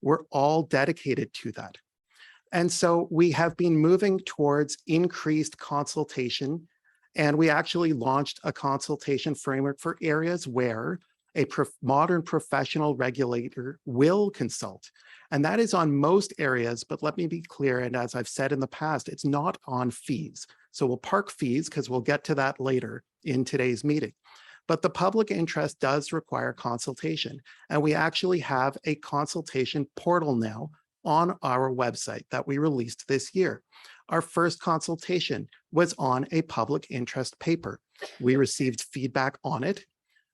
We're all dedicated to that. And so we have been moving towards increased consultation. And we actually launched a consultation framework for areas where a modern professional regulator will consult. And that is on most areas, but let me be clear, and as I've said in the past, it's not on fees. So we'll park fees because we'll get to that later in today's meeting. But the public interest does require consultation. And we actually have a consultation portal now on our website that we released this year. Our first consultation was on a public interest paper. We received feedback on it.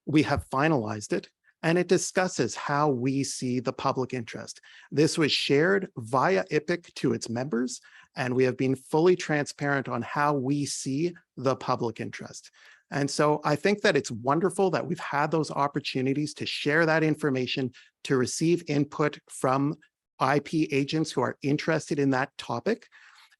We have finalized it, and it discusses how we see the public interest. This was shared via IPIC to its members, and we have been fully transparent on how we see the public interest. And so I think that it's wonderful that we've had those opportunities to share that information, to receive input from IP agents who are interested in that topic.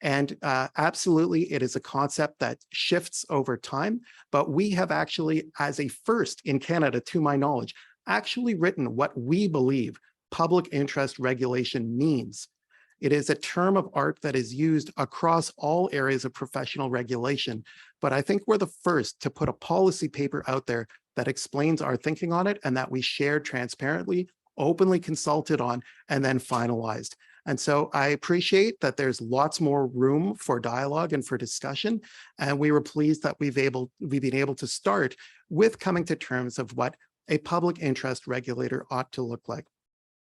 And absolutely, it is a concept that shifts over time, but we have actually, as a first in Canada, to my knowledge, actually written what we believe public interest regulation means. It is a term of art that is used across all areas of professional regulation, but I think we're the first to put a policy paper out there that explains our thinking on it and that we shared transparently, openly consulted on, and then finalized. And so I appreciate that there's lots more room for dialogue and for discussion. And we were pleased that we've been able to start with coming to terms of what a public interest regulator ought to look like.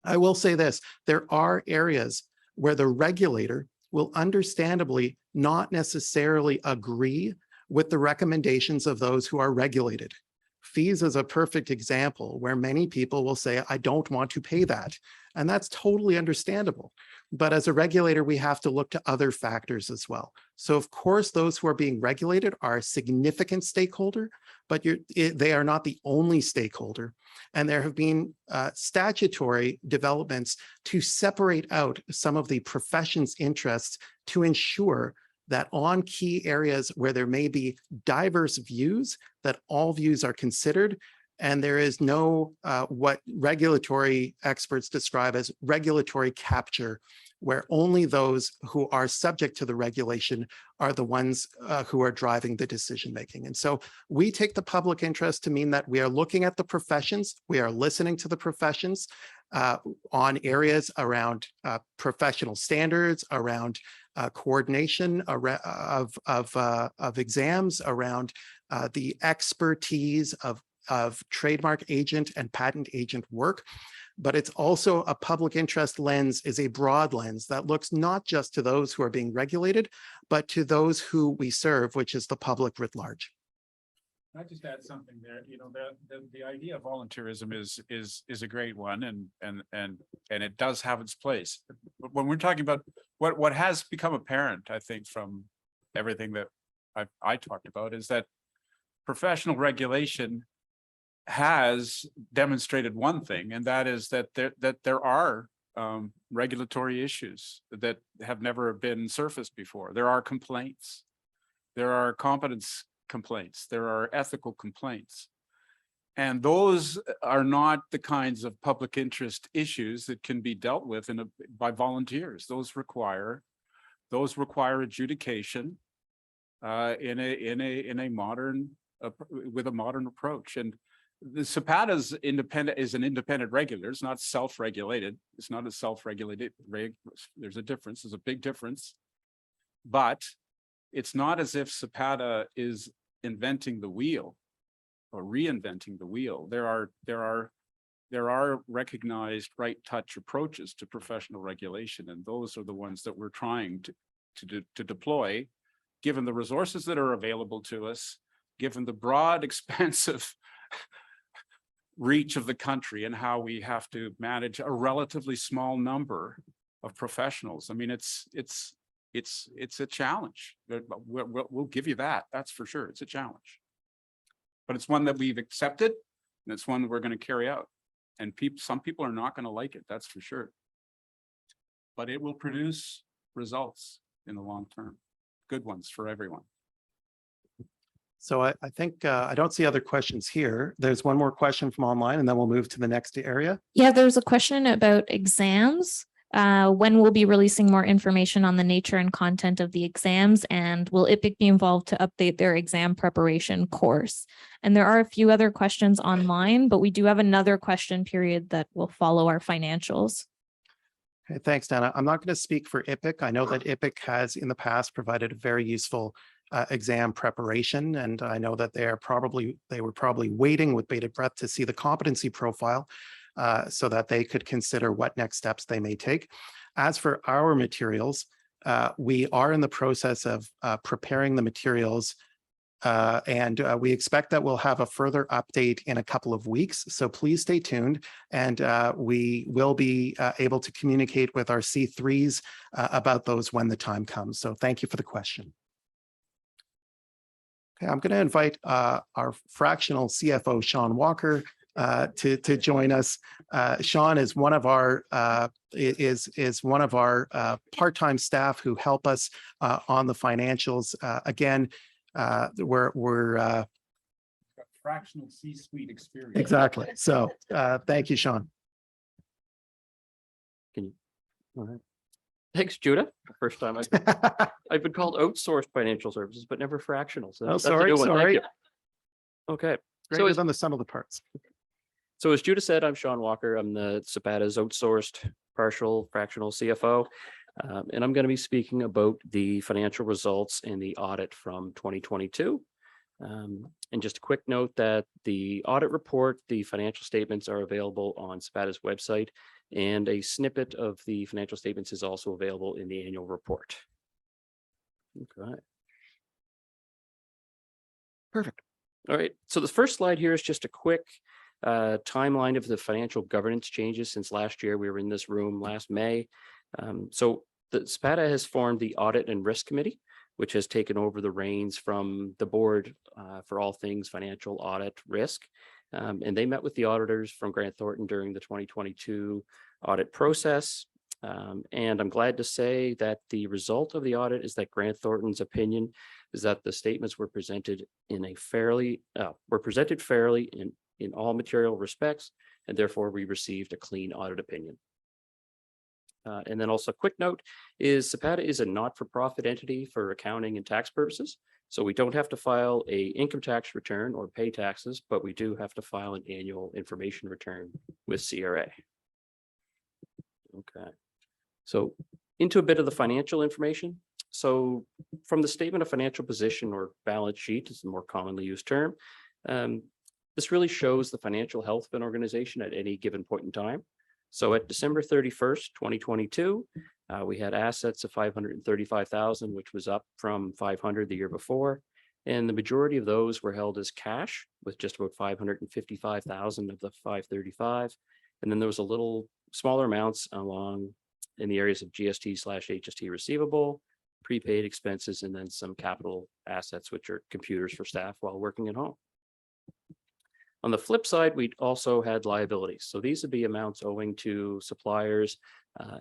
I will say this, there are areas where the regulator will understandably not necessarily agree with the recommendations of those who are regulated. Fees is a perfect example where many people will say, I don't want to pay that. And that's totally understandable. But as a regulator, we have to look to other factors as well. So of course, those who are being regulated are a significant stakeholder, but they are not the only stakeholder. And there have been statutory developments to separate out some of the profession's interests to ensure that on key areas where there may be diverse views, that all views are considered. And there is no what regulatory experts describe as regulatory capture, where only those who are subject to the regulation are the ones who are driving the decision making. And so we take the public interest to mean that we are looking at the professions, we are listening to the professions on areas around professional standards, around coordination of exams, around the expertise of trademark agent and patent agent work. But it's also a public interest lens, is a broad lens that looks not just to those who are being regulated, but to those who we serve, which is the public writ large. Can I just add something there? You know, the idea of volunteerism is a great one, and it does have its place. But when we're talking about what has become apparent, I think, from everything that I talked about, is that professional regulation has demonstrated one thing, and that is that there are regulatory issues that have never been surfaced before. There are complaints, there are competence complaints, there are ethical complaints, and those are not the kinds of public interest issues that can be dealt with by volunteers. Those require adjudication in a modern with a modern approach. And the CPATA is an independent regulator. It's not self-regulated. It's not a self-regulated there's a difference. There's a big difference. But it's not as if CPATA is inventing the wheel or reinventing the wheel. There are recognized right touch approaches to professional regulation, and those are the ones that we're trying to deploy, given the resources that are available to us, given the broad, expansive reach of the country and how we have to manage a relatively small number of professionals. I mean, it's a challenge. We'll give you that. That's for sure. It's a challenge, but it's one that we've accepted, and it's one that we're going to carry out. And some people are not going to like it. That's for sure. But it will produce results in the long term, good ones for everyone. So I think I don't see other questions here. There's one more question from online, and then we'll move to the next area. Yeah, there's a question about exams. When we'll be releasing more information on the nature and content of the exams, and will IPIC be involved to update their exam preparation course? And there are a few other questions online, but we do have another question period that will follow our financials. Okay, thanks, Dana. I'm not going to speak for IPIC. I know that IPIC has in the past provided a very useful exam preparation, and I know that they were probably waiting with bated breath to see the competency profile so that they could consider what next steps they may take. As for our materials, we are in the process of preparing the materials, and we expect that we'll have a further update in a couple of weeks. So please stay tuned, and we will be able to communicate with our C3s about those when the time comes. So thank you for the question. Okay, I'm going to invite our fractional CFO, Sean Walker, to join us. Sean is one of our one of our part-time staff who help us on the financials. Again, we're Fractional C-suite experience. exactly. So thank you, Sean. All right. Thanks, Judah. First time I've been called outsourced financial services, but never fractional. So Oh, that's a sorry, new one. Thank sorry. you. Okay. Greater as- than the sum of the parts. So as Judah said, I'm Sean Walker. I'm the CPATA's outsourced partial fractional CFO. And I'm going to be speaking about the financial results and the audit from 2022. And just a quick note that the audit report, the financial statements are available on CPATA's website, and a snippet of the financial statements is also available in the annual report. Okay. Perfect. All right. So the first slide here is just a quick timeline of the financial governance changes since last year. We were in this room last May. So the CPATA has formed the Audit and Risk Committee, which has taken over the reins from the board for all things financial audit risk. And they met with the auditors from Grant Thornton during the 2022 audit process. And I'm glad to say that the result of the audit is that Grant Thornton's opinion is that the statements were presented in a fairly, fairly in all material respects, and therefore we received a clean audit opinion. And then also a quick note is CPATA is a not-for-profit entity for accounting and tax purposes. So we don't have to file a income tax return or pay taxes, but we do have to file an annual information return with CRA. Okay. So into a bit of the financial information. So from the statement of financial position or balance sheet is the more commonly used term. This really shows the financial health of an organization at any given point in time. So at December 31st, 2022, we had assets of 535,000, which was up from 500 the year before. And the majority of those were held as cash with just about 555,000 of the 535. And then there was a little smaller amounts along in the areas of GST/HST receivable, prepaid expenses, and then some capital assets, which are computers for staff while working at home. On the flip side, we also had liabilities. So these would be amounts owing to suppliers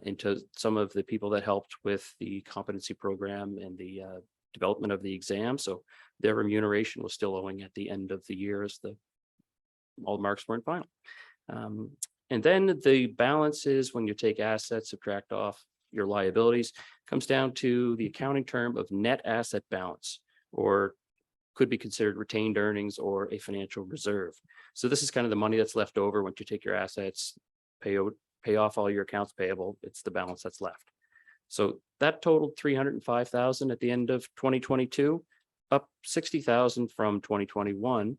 and to some of the people that helped with the competency program and the development of the exam. So their remuneration was still owing at the end of the year as all marks weren't final. And then the balances, when you take assets, subtract off your liabilities, comes down to the accounting term of net asset balance, or could be considered retained earnings or a financial reserve. So this is kind of the money that's left over once you take your assets, pay off all your accounts payable. It's the balance that's left. So that totaled 305,000 at the end of 2022, up 60,000 from 2021.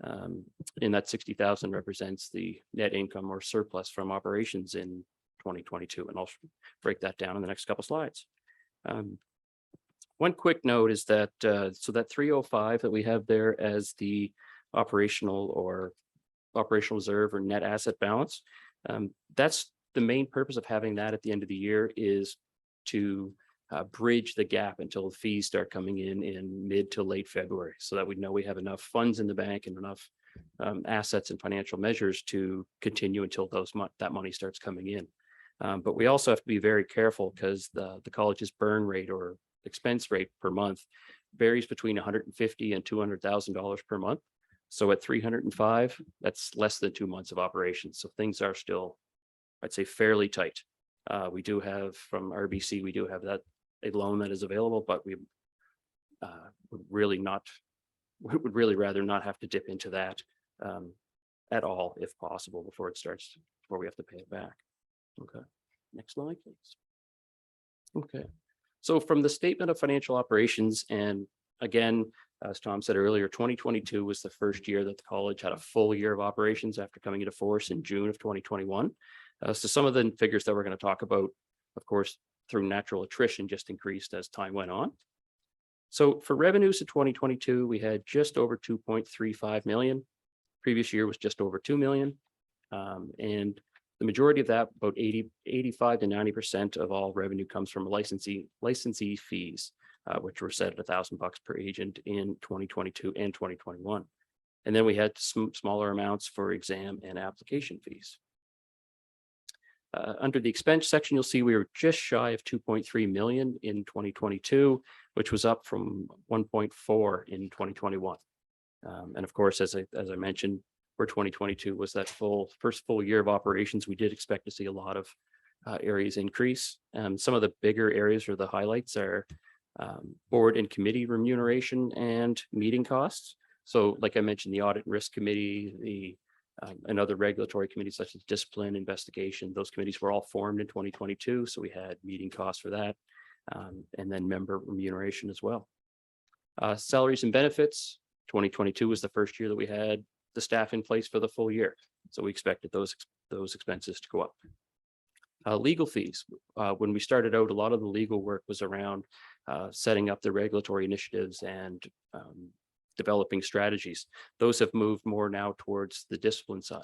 And that 60,000 represents the net income or surplus from operations in 2022. And I'll break that down in the next couple slides. One quick note is that, so that 305 that we have there as the operational reserve or net asset balance, that's the main purpose of having that at the end of the year, is to bridge the gap until the fees start coming in mid to late February, so that we know we have enough funds in the bank and enough assets and financial measures to continue until that money starts coming in. But we also have to be very careful because the college's burn rate or expense rate per month varies between $150,000 and $200,000 per month. So at 305, that's less than 2 months of operations. So things are still, I'd say, fairly tight. We do have from RBC, we do have a loan that is available, but we would really rather not have to dip into that at all, if possible, before we have to pay it back. Okay, next slide, please. Okay. So from the statement of financial operations, and again, as Tom said earlier, 2022 was the first year that the college had a full year of operations after coming into force in June of 2021. So some of the figures that we're going to talk about, of course, through natural attrition, just increased as time went on. So for revenues in 2022, we had just over 2.35 million. Previous year was just over 2 million. And the majority of that, about 85 to 90% of all revenue, comes from licensee fees, which were set at $1,000 per agent in 2022 and 2021. And then we had some smaller amounts for exam and application fees. Under the expense section, you'll see we were just shy of 2.3 million in 2022, which was up from 1.4 in 2021. And of course, as I mentioned, for 2022 was that first full year of operations, we did expect to see a lot of areas increase. Some of the bigger areas or the highlights are board and committee remuneration and meeting costs. So like I mentioned, the audit and risk committee, and other regulatory committees such as discipline, investigation, those committees were all formed in 2022. So we had meeting costs for that, and then member remuneration as well. Salaries and benefits, 2022 was the first year that we had the staff in place for the full year. So we expected those expenses to go up. Legal fees. When we started out, a lot of the legal work was around setting up the regulatory initiatives and developing strategies. Those have moved more now towards the discipline side.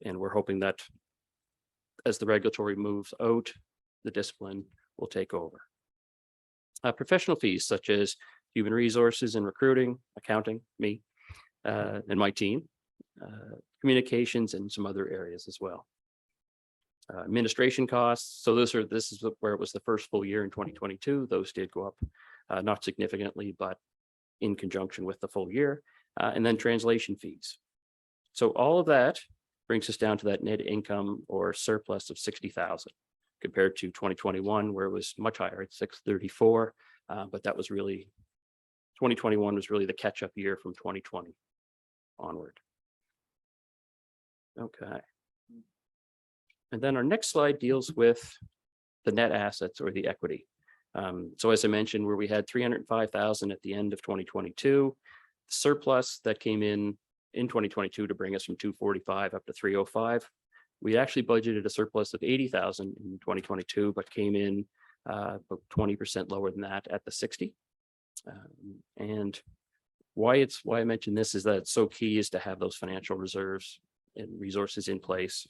And we're hoping that as the regulatory moves out, the discipline will take over. Professional fees such as human resources and recruiting, accounting, me, and my team, communications, and some other areas as well. Administration costs. So this is where it was the first full year in 2022. Those did go up, not significantly, but in conjunction with the full year, and then translation fees. So all of that brings us down to that net income or surplus of 60,000 compared to 2021, where it was much higher at 634. But that was really, 2021 was really the catch-up year from 2020 onward. Okay. And then our next slide deals with the net assets or the equity. So as I mentioned, where we had 305,000 at the end of 2022, surplus that came in 2022 to bring us from 245 up to 305. We actually budgeted a surplus of 80,000 in 2022, but came in about 20% lower than that at the 60. And why I mentioned this is that it's so key is to have those financial reserves and resources in place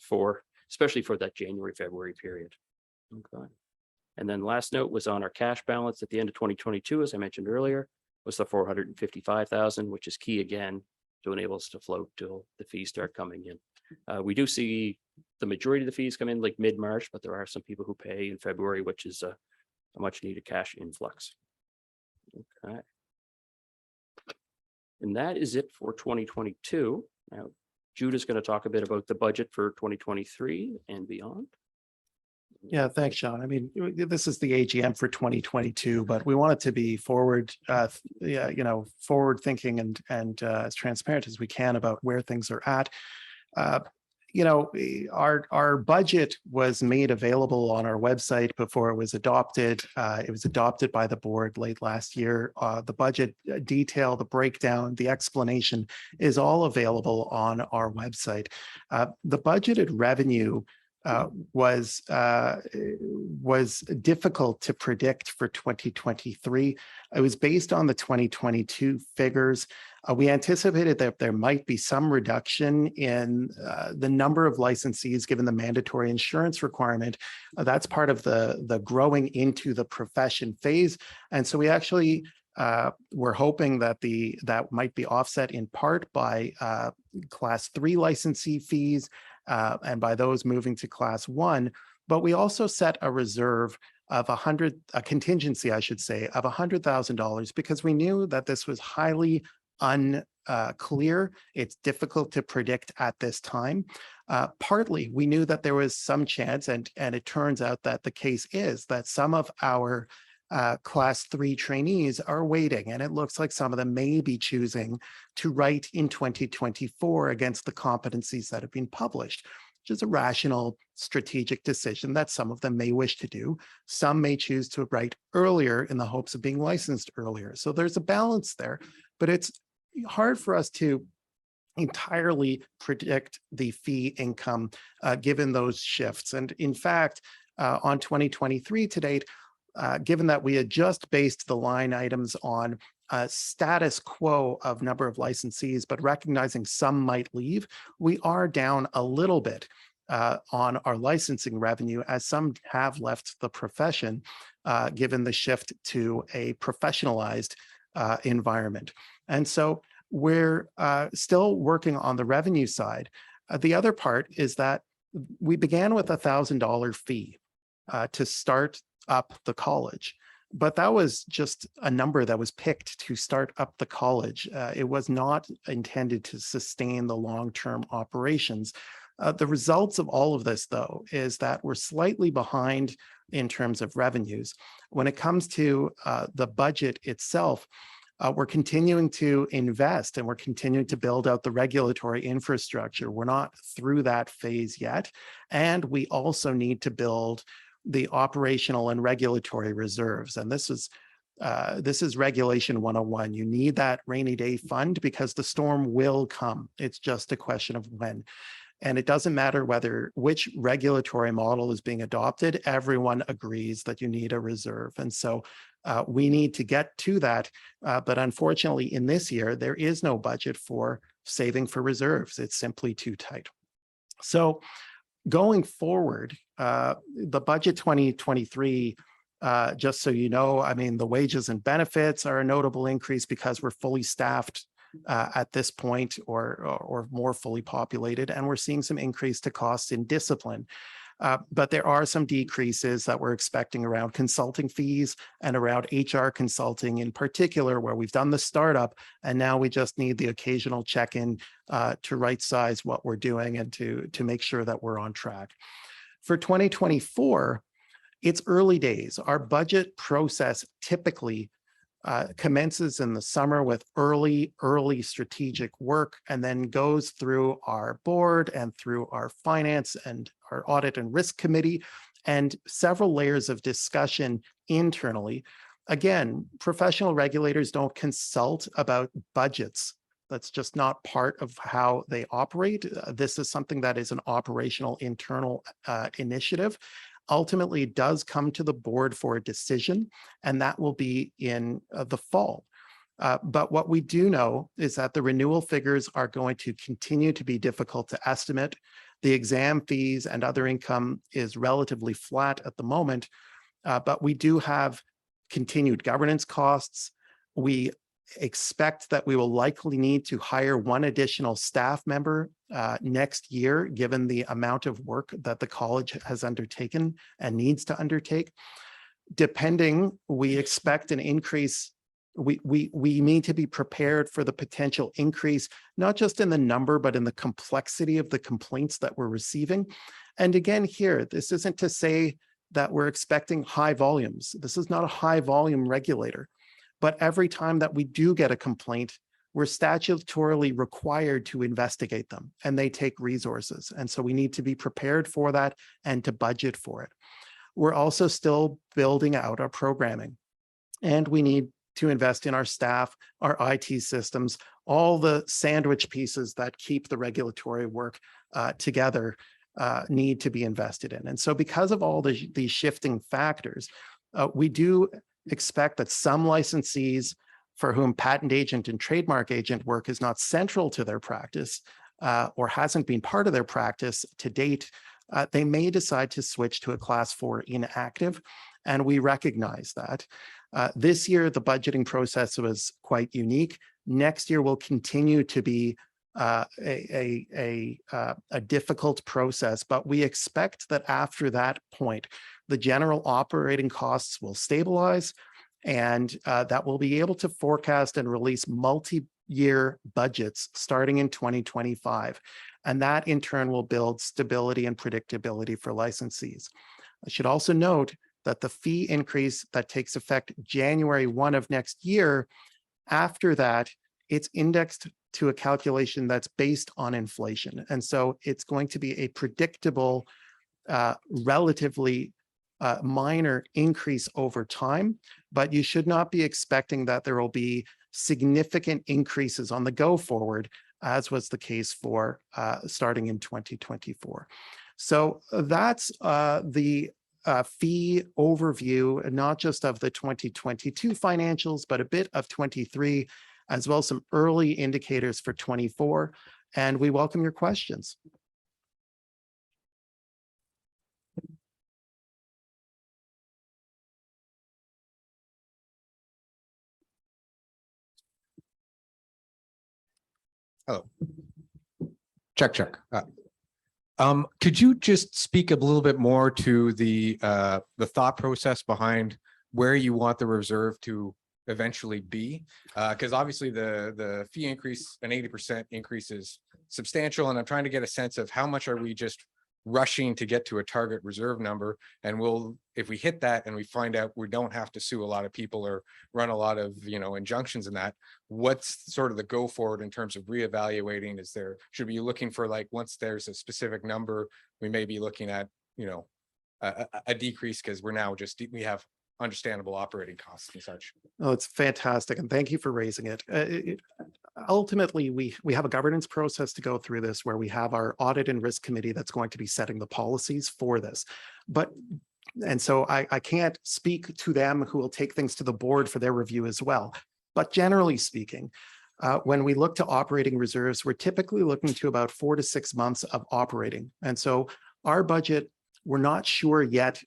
especially for that January, February period. Okay. And then last note was on our cash balance at the end of 2022, as I mentioned earlier, was the 455,000, which is key again to enable us to float till the fees start coming in. We do see the majority of the fees come in like mid-March, but there are some people who pay in February, which is a much needed cash influx. Okay. And that is it for 2022. Now, Judah's going to talk a bit about the budget for 2023 and beyond. Yeah, thanks, Sean. I mean, this is the AGM for 2022, but we want it to be forward, forward thinking and as transparent as we can about where things are at. Our budget was made available on our website before it was adopted. It was adopted by the board late last year. The budget detail, the breakdown, the explanation is all available on our website. The budgeted revenue was difficult to predict for 2023. It was based on the 2022 figures. We anticipated that there might be some reduction in the number of licensees given the mandatory insurance requirement. That's part of the growing into the profession phase. And so we actually we're hoping that that might be offset in part by Class 3 licensee fees and by those moving to Class 1. But we also set a reserve of a contingency, I should say, of $100,000 because we knew that this was highly unclear. It's difficult to predict at this time. Partly, we knew that there was some chance, and it turns out that the case is that some of our Class 3 trainees are waiting, and it looks like some of them may be choosing to write in 2024 against the competencies that have been published, which is a rational strategic decision that some of them may wish to do. Some may choose to write earlier in the hopes of being licensed earlier. So there's a balance there, but it's hard for us to entirely predict the fee income given those shifts. And in fact, on 2023 to date, given that we had just based the line items on status quo of number of licensees, but recognizing some might leave, we are down a little bit on our licensing revenue as some have left the profession, given the shift to a professionalized environment. And so We're still working on the revenue side. The other part is that we began with $1,000 fee to start up the college. But that was just a number that was picked to start up the college. It was not intended to sustain the long-term operations. The results of all of this, though, is that we're slightly behind in terms of revenues. When it comes to the budget itself, we're continuing to invest and we're continuing to build out the regulatory infrastructure. We're not through that phase yet. And we also need to build the operational and regulatory reserves. And this is Regulation 101. You need that rainy day fund because the storm will come. It's just a question of when. And it doesn't matter which regulatory model is being adopted, everyone agrees that you need a reserve. And so we need to get to that. But unfortunately, in this year, there is no budget for saving for reserves. It's simply too tight. So going forward, the budget 2023, just so you know, I mean, the wages and benefits are a notable increase because we're fully staffed at this point or more fully populated, and we're seeing some increase to costs in discipline. But there are some decreases that we're expecting around consulting fees and around HR consulting in particular, where we've done the startup and now we just need the occasional check-in to right size what we're doing and to make sure that we're on track. For 2024, it's early days. Our budget process typically commences in the summer with early strategic work and then goes through our board and through our finance and our audit and risk committee and several layers of discussion internally. Again, professional regulators don't consult about budgets. That's just not part of how they operate. This is something that is an operational internal initiative. Ultimately, it does come to the board for a decision, and that will be in the fall. But what we do know is that the renewal figures are going to continue to be difficult to estimate. The exam fees and other income is relatively flat at the moment, but we do have continued governance costs. We expect that we will likely need to hire one additional staff member next year, given the amount of work that the college has undertaken and needs to undertake. Depending, we expect an increase. We need to be prepared for the potential increase, not just in the number, but in the complexity of the complaints that we're receiving. And again, here, this isn't to say that we're expecting high volumes. This is not a high volume regulator. But every time that we do get a complaint, we're statutorily required to investigate them, and they take resources. And so we need to be prepared for that and to budget for it. We're also still building out our programming, and we need to invest in our staff, our IT systems, all the sandwich pieces that keep the regulatory work together need to be invested in. And so because of all these shifting factors, we do expect that some licensees for whom patent agent and trademark agent work is not central to their practice or hasn't been part of their practice to date, they may decide to switch to a class 4 inactive, and we recognize that. This year, the budgeting process was quite unique. Next year will continue to be a difficult process, but we expect that after that point, the general operating costs will stabilize, and that we'll be able to forecast and release multi-year budgets starting in 2025. And that in turn will build stability and predictability for licensees. I should also note that the fee increase that takes effect January 1 of next year, after that, it's indexed to a calculation that's based on inflation. And so it's going to be a predictable, relatively minor increase over time, but you should not be expecting that there will be significant increases on the go forward, as was the case for starting in 2024. So that's the fee overview, not just of the 2022 financials, but a bit of 23, as well as some early indicators for 24. And we welcome your questions. Check, check. Could you just speak a little bit more to the thought process behind where you want the reserve to eventually be? Because obviously the fee increase, an 80% increase is substantial, and I'm trying to get a sense of how much are we just rushing to get to a target reserve number, and if we hit that and we find out we don't have to sue a lot of people or run a lot of injunctions in that, what's sort of the go forward in terms of reevaluating? Should we be looking for, like, once there's a specific number, we may be looking at a decrease because we have understandable operating costs and such? Oh, it's fantastic. And thank you for raising it. Ultimately, we have a governance process to go through this, where we have our audit and risk committee that's going to be setting the policies for this. And so I can't speak to them, who will take things to the board for their review as well. But generally speaking, when we look to operating reserves, we're typically looking to about 4 to 6 months of operating. And so our budget, we're not sure yet,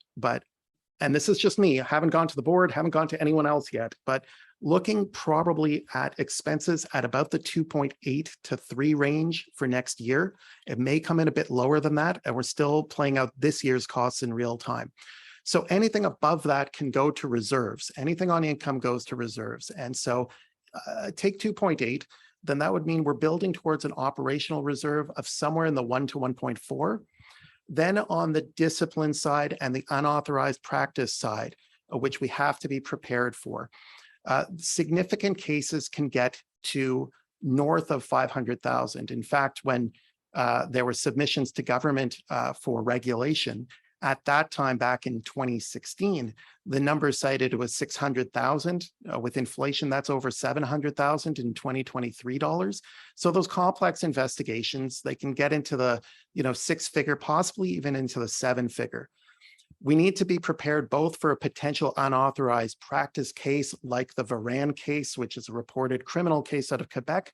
and this is just me, I haven't gone to the board, haven't gone to anyone else yet, but looking probably at expenses at about the 2.8 to 3 range for next year. It may come in a bit lower than that, and we're still playing out this year's costs in real time. So anything above that can go to reserves. Anything on income goes to reserves. And so take 2.8, then that would mean we're building towards an operational reserve of somewhere in the 1 to 1.4. Then on the discipline side and the unauthorized practice side, which we have to be prepared for, significant cases can get to north of 500,000. In fact, when there were submissions to government for regulation, at that time, back in 2016, the number cited was 600,000. With inflation, that's over 700,000 in 2023 dollars. So those complex investigations, they can get into the 6-figure, possibly even into the 7-figure. We need to be prepared both for a potential unauthorized practice case like the Varan case, which is a reported criminal case out of Quebec.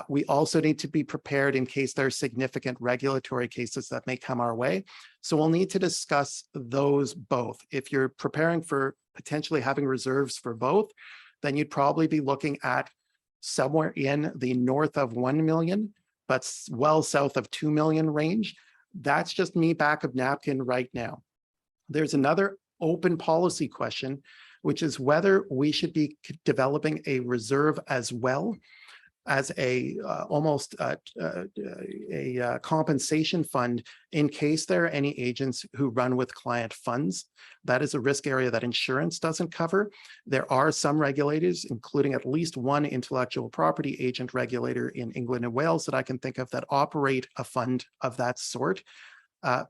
We also need to be prepared in case there are significant regulatory cases that may come our way. So we'll need to discuss those both. If you're preparing for potentially having reserves for both, then you'd probably be looking at somewhere in the north of 1 million, but well south of 2 million range. That's just me back of napkin right now. There's another open policy question, which is whether we should be developing a reserve as well as almost a compensation fund in case there are any agents who run with client funds. That is a risk area that insurance doesn't cover. There are some regulators, including at least one intellectual property agent regulator in England and Wales that I can think of, that operate a fund of that sort.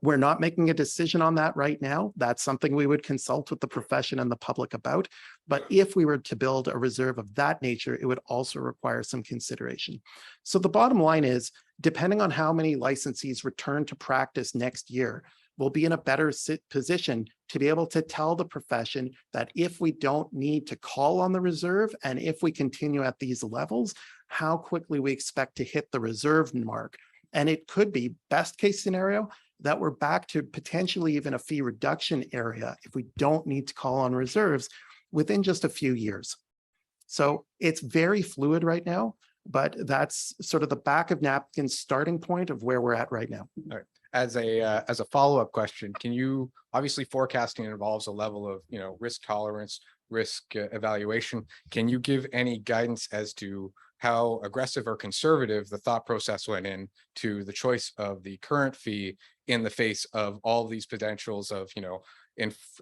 We're not making a decision on that right now. That's something we would consult with the profession and the public about. But if we were to build a reserve of that nature, it would also require some consideration. So the bottom line is, depending on how many licensees return to practice next year, we'll be in a better position to be able to tell the profession that if we don't need to call on the reserve, and if we continue at these levels, how quickly we expect to hit the reserve mark. And it could be, best case scenario, that we're back to potentially even a fee reduction area if we don't need to call on reserves within just a few years. So it's very fluid right now, but that's sort of the back of napkin starting point of where we're at right now. All right. As a follow-up question, can you, obviously forecasting involves a level of risk tolerance, risk evaluation. Can you give any guidance as to how aggressive or conservative the thought process went in to the choice of the current fee in the face of all these potentials of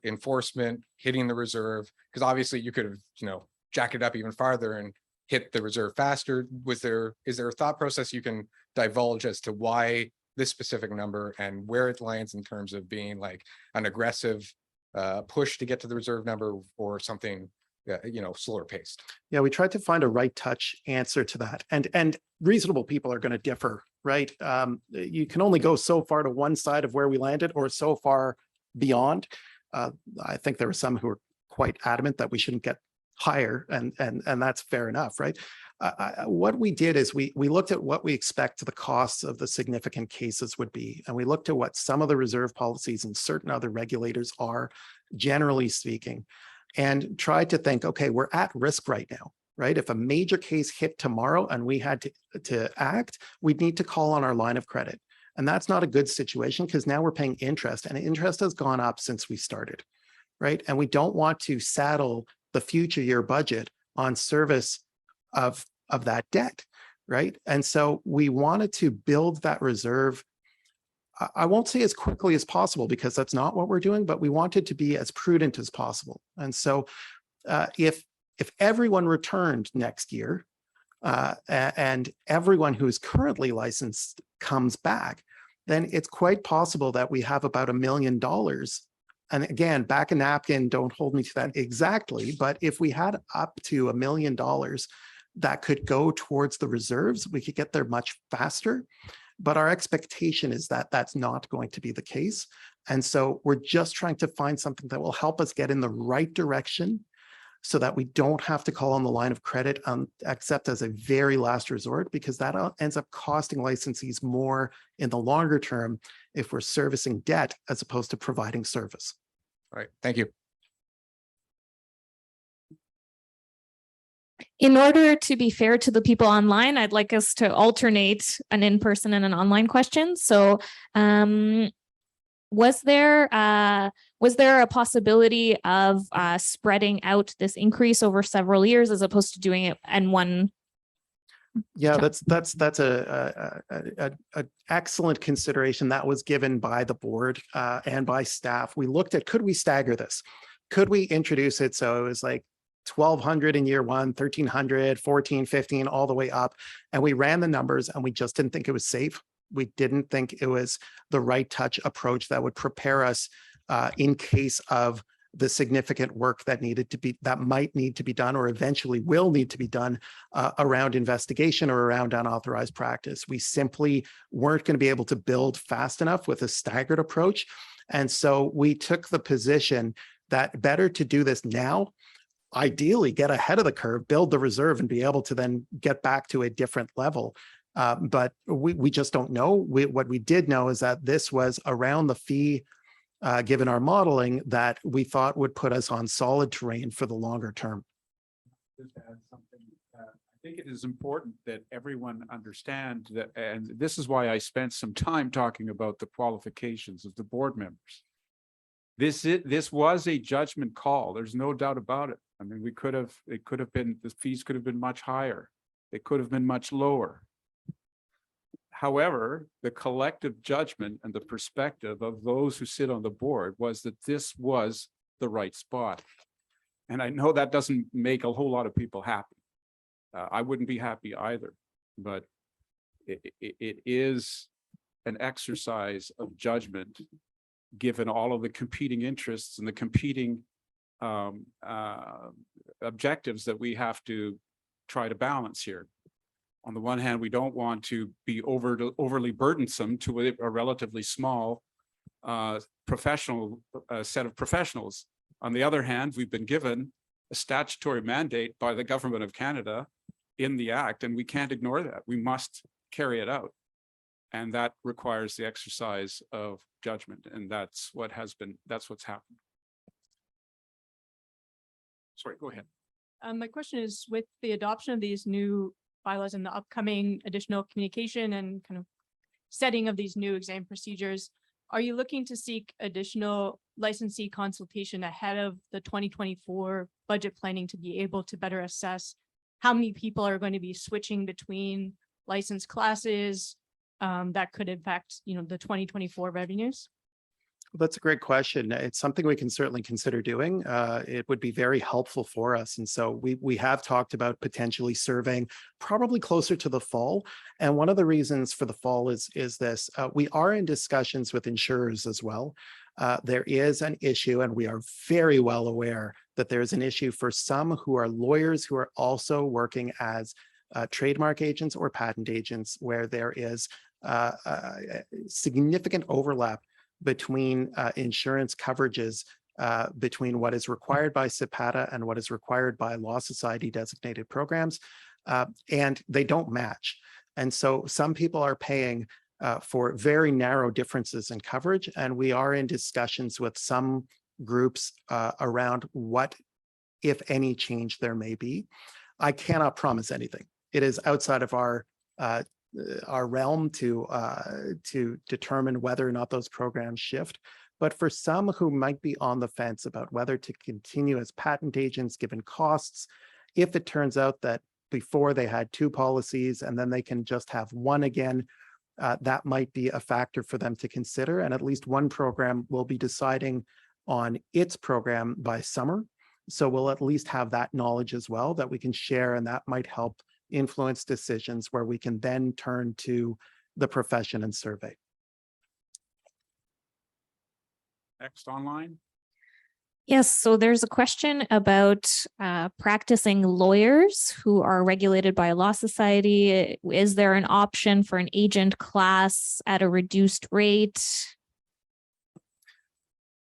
enforcement, hitting the reserve? Because obviously you could have jacked it up even farther and hit the reserve faster. Is there a thought process you can divulge as to why this specific number and where it lands in terms of being like an aggressive push to get to the reserve number or something slower paced? Yeah, we tried to find a right touch answer to that. And reasonable people are going to differ, right? You can only go so far to one side of where we landed or so far beyond. I think there were some who were quite adamant that we shouldn't get higher, and that's fair enough, right? What we did is we looked at what we expect the costs of the significant cases would be, and we looked at what some of the reserve policies and certain other regulators are, generally speaking, and tried to think, okay, we're at risk right now. right? If a major case hit tomorrow and we had to act, we'd need to call on our line of credit. And that's not a good situation because now we're paying interest, and interest has gone up since we started, right? And we don't want to saddle the future year budget on service of that debt, right? And so we wanted to build that reserve. I won't say as quickly as possible because that's not what we're doing, but we wanted to be as prudent as possible. And so if everyone returned next year and everyone who is currently licensed comes back, then it's quite possible that we have about $1 million. And again, back a napkin, don't hold me to that exactly, but if we had up to $1 million that could go towards the reserves, we could get there much faster. But our expectation is that that's not going to be the case. And so we're just trying to find something that will help us get in the right direction so that we don't have to call on the line of credit except as a very last resort, because that ends up costing licensees more in the longer term if we're servicing debt as opposed to providing service. All right, thank you. In order to be fair to the people online, I'd like us to alternate an in-person and an online question. So was there a possibility of spreading out this increase over several years as opposed to doing it in one? Yeah, that's a excellent consideration that was given by the board and by staff. We looked at, could we stagger this? Could we introduce it so it was like 1,200 in year one, 1,300, 14, 15, all the way up. And we ran the numbers and we just didn't think it was safe. We didn't think it was the right touch approach that would prepare us in case of the significant work that might need to be done or eventually will need to be done around investigation or around unauthorized practice. We simply weren't going to be able to build fast enough with a staggered approach. And so we took the position that better to do this now, ideally get ahead of the curve, build the reserve and be able to then get back to a different level. But we just don't know. What we did know is that this was around the fee given our modeling that we thought would put us on solid terrain for the longer term. Just to add something, I think it is important that everyone understand that, and this is why I spent some time talking about the qualifications of the board members. This was a judgment call. There's no doubt about it. I mean, the fees could have been much higher. It could have been much lower. However, the collective judgment and the perspective of those who sit on the board was that this was the right spot. And I know that doesn't make a whole lot of people happy. I wouldn't be happy either, but it is an exercise of judgment given all of the competing interests and the competing objectives that we have to try to balance here. On the one hand, we don't want to be overly burdensome to a relatively small set of professionals. On the other hand, we've been given a statutory mandate by the government of Canada in the Act, and we can't ignore that. We must carry it out. And that requires the exercise of judgment. And that's what's happened. Sorry, go ahead. My question is, with the adoption of these new bylaws and the upcoming additional communication and kind of setting of these new exam procedures, are you looking to seek additional licensee consultation ahead of the 2024 budget planning to be able to better assess how many people are going to be switching between licensed classes that could impact, the 2024 revenues? That's a great question. It's something we can certainly consider doing. It would be very helpful for us. And so we have talked about potentially surveying probably closer to the fall. And one of the reasons for the fall is this. We are in discussions with insurers as well. There is an issue, and we are very well aware that there is an issue for some who are lawyers who are also working as trademark agents or patent agents, where there is significant overlap between insurance coverages between what is required by CPATA and what is required by Law Society designated programs, and they don't match. And so some people are paying for very narrow differences in coverage, and we are in discussions with some groups around what, if any, change there may be. I cannot promise anything. It is outside of our realm to determine whether or not those programs shift. But for some who might be on the fence about whether to continue as patent agents, given costs, if it turns out that before they had 2 policies and then they can just have 1 again, that might be a factor for them to consider. And at least one program will be deciding on its program by summer. So we'll at least have that knowledge as well that we can share, and that might help influence decisions where we can then turn to the profession and survey. Next online. Yes, so there's a question about practicing lawyers who are regulated by a law society. Is there an option for an agent class at a reduced rate?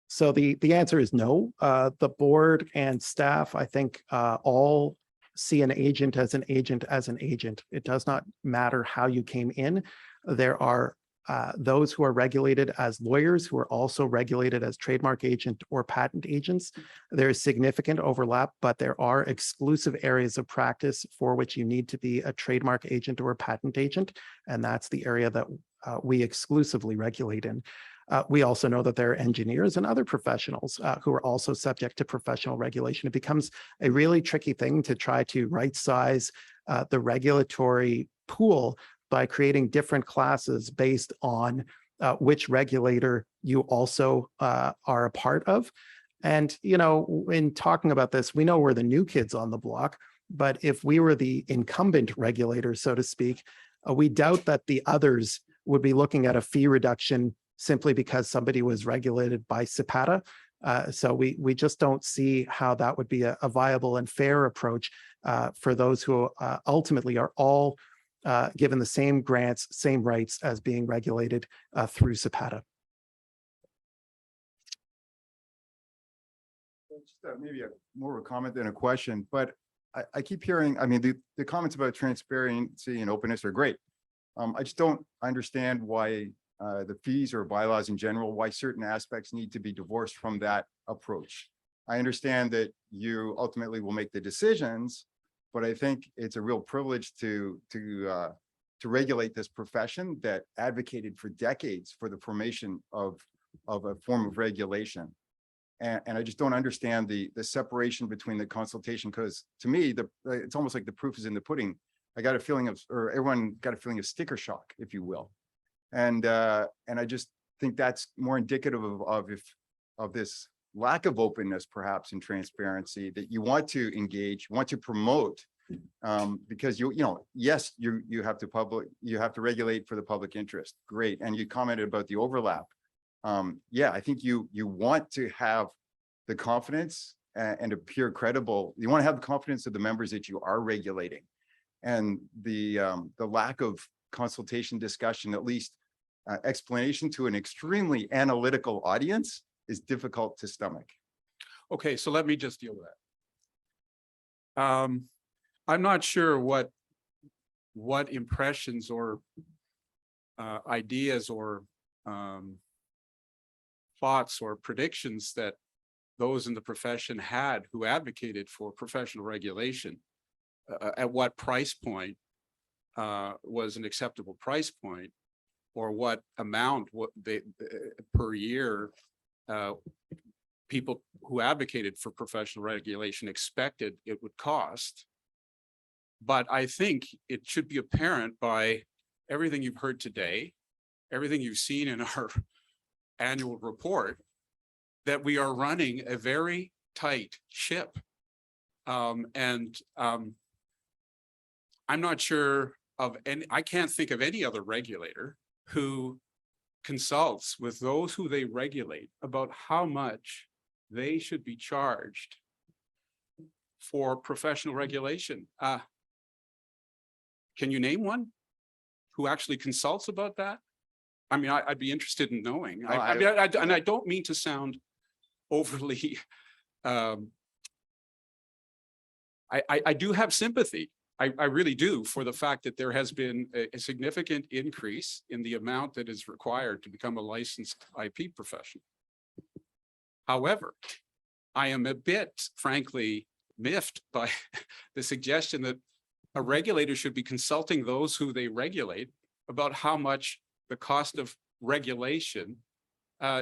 So the answer is no. The board and staff, I think, all see an agent as an agent as an agent. It does not matter how you came in. There are those who are regulated as lawyers who are also regulated as trademark agent or patent agents. There is significant overlap, but there are exclusive areas of practice for which you need to be a trademark agent or a patent agent. And that's the area that we exclusively regulate in. We also know that there are engineers and other professionals who are also subject to professional regulation. It becomes a really tricky thing to try to right size the regulatory pool by creating different classes based on which regulator you also are a part of. And, you know, in talking about this, we know we're the new kids on the block, but if we were the incumbent regulator, so to speak, we doubt that the others would be looking at a fee reduction simply because somebody was regulated by CPATA. So we just don't see how that would be a viable and fair approach for those who ultimately are all given the same grants, same rights as being regulated through CPATA. Just maybe more of a comment than a question, but I keep hearing, I mean, the comments about transparency and openness are great. I just don't understand why the fees or bylaws in general, why certain aspects need to be divorced from that approach. I understand that you ultimately will make the decisions, but I think it's a real privilege to regulate this profession that advocated for decades for the formation of a form of regulation. And I just don't understand the separation between the consultation, because to me, it's almost like the proof is in the pudding. I got a feeling of, or everyone got a feeling of sticker shock, if you will. And I just think that's more indicative of this lack of openness, perhaps, and transparency that you want to engage, want to promote, because yes, you have to regulate for the public interest. Great. And you commented about the overlap. Yeah, I think you want to have the confidence and appear credible. You want to have the confidence of the members that you are regulating, and the lack of consultation, discussion, at least explanation to an extremely analytical audience is difficult to stomach. Okay, so let me just deal with that. I'm not sure what impressions or ideas or thoughts or predictions that those in the profession had who advocated for professional regulation, at what price point was an acceptable price point, or what amount per year people who advocated for professional regulation expected it would cost. But I think it should be apparent by everything you've heard today, everything you've seen in our annual report, that we are running a very tight ship. I'm not sure of any, I can't think of any other regulator who consults with those who they regulate about how much they should be charged for professional regulation. Can you name one who actually consults about that? I mean, I'd be interested in knowing. And I don't mean to sound overly, I do have sympathy. I really do, for the fact that there has been a significant increase in the amount that is required to become a licensed IP professional. However, I am a bit, frankly, miffed by the suggestion that a regulator should be consulting those who they regulate about how much the cost of regulation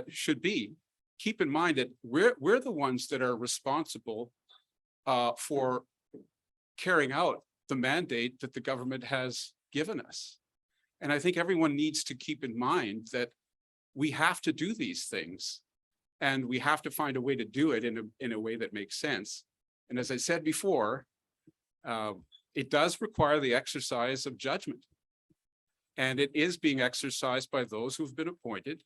should be. Keep in mind that we're the ones that are responsible for carrying out the mandate that the government has given us. And I think everyone needs to keep in mind that we have to do these things and we have to find a way to do it in a way that makes sense. And as I said before, it does require the exercise of judgment. And it is being exercised by those who've been appointed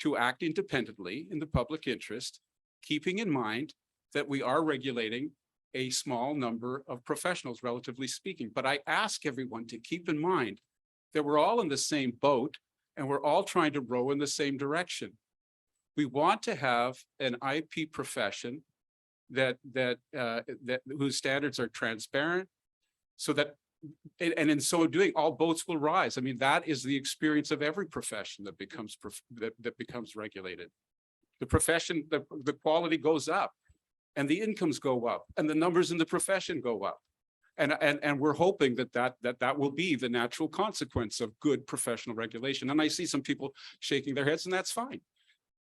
to act independently in the public interest, keeping in mind that we are regulating a small number of professionals, relatively speaking. But I ask everyone to keep in mind that we're all in the same boat and we're all trying to row in the same direction. We want to have an IP profession that whose standards are transparent, so that, and in so doing, all boats will rise. I mean, that is the experience of every profession that becomes that becomes regulated. The profession, the quality goes up, and the incomes go up, and the numbers in the profession go up. And we're hoping that will be the natural consequence of good professional regulation. And I see some people shaking their heads, and that's fine.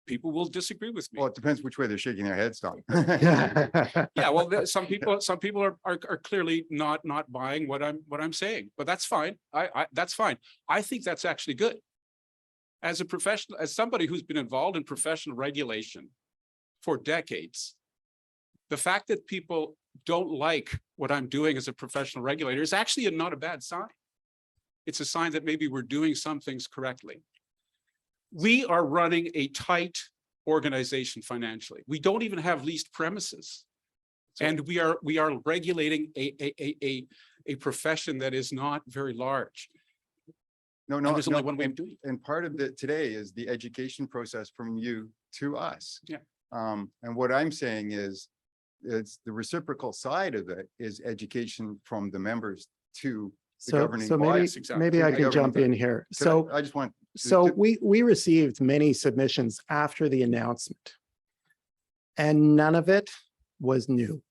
People will disagree with me. Well, it depends which way they're shaking their heads, Tom. Yeah, well, some people are clearly not buying what I'm saying, but that's fine. That's fine. I think that's actually good. As a professional, as somebody who's been involved in professional regulation for decades, the fact that people don't like what I'm doing as a professional regulator is actually not a bad sign. It's a sign that maybe we're doing some things correctly. We are running a tight organization financially. We don't even have leased premises. And we are regulating a profession that is not very large. No, There's only one way of doing it. And part of today is the education process from you to us. Yeah. And what I'm saying is, it's the reciprocal side of it is education from the members to the governing So body. maybe I can jump in here. So I just want. we received many submissions after the announcement, and none of it was new.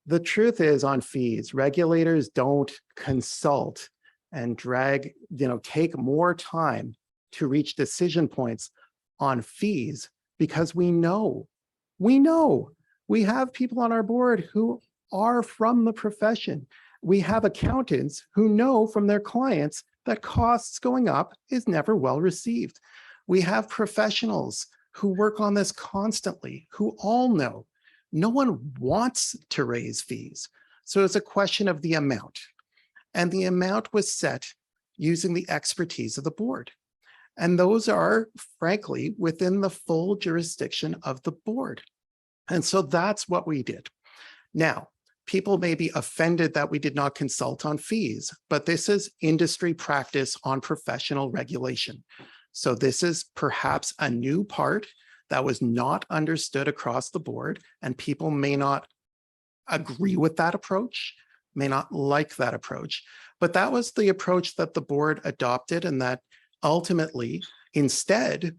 The truth is, on fees, regulators don't consult and take more time to reach decision points on fees, because we know we have people on our board who are from the profession. We have accountants who know from their clients that costs going up is never well received. We have professionals who work on this constantly, who all know no one wants to raise fees. So it's a question of the amount. And the amount was set using the expertise of the board. And those are, frankly, within the full jurisdiction of the board. And so that's what we did. Now, people may be offended that we did not consult on fees, but this is industry practice on professional regulation. So this is perhaps a new part that was not understood across the board, and people may not agree with that approach, may not like that approach, but that was the approach that the board adopted, and that ultimately, instead,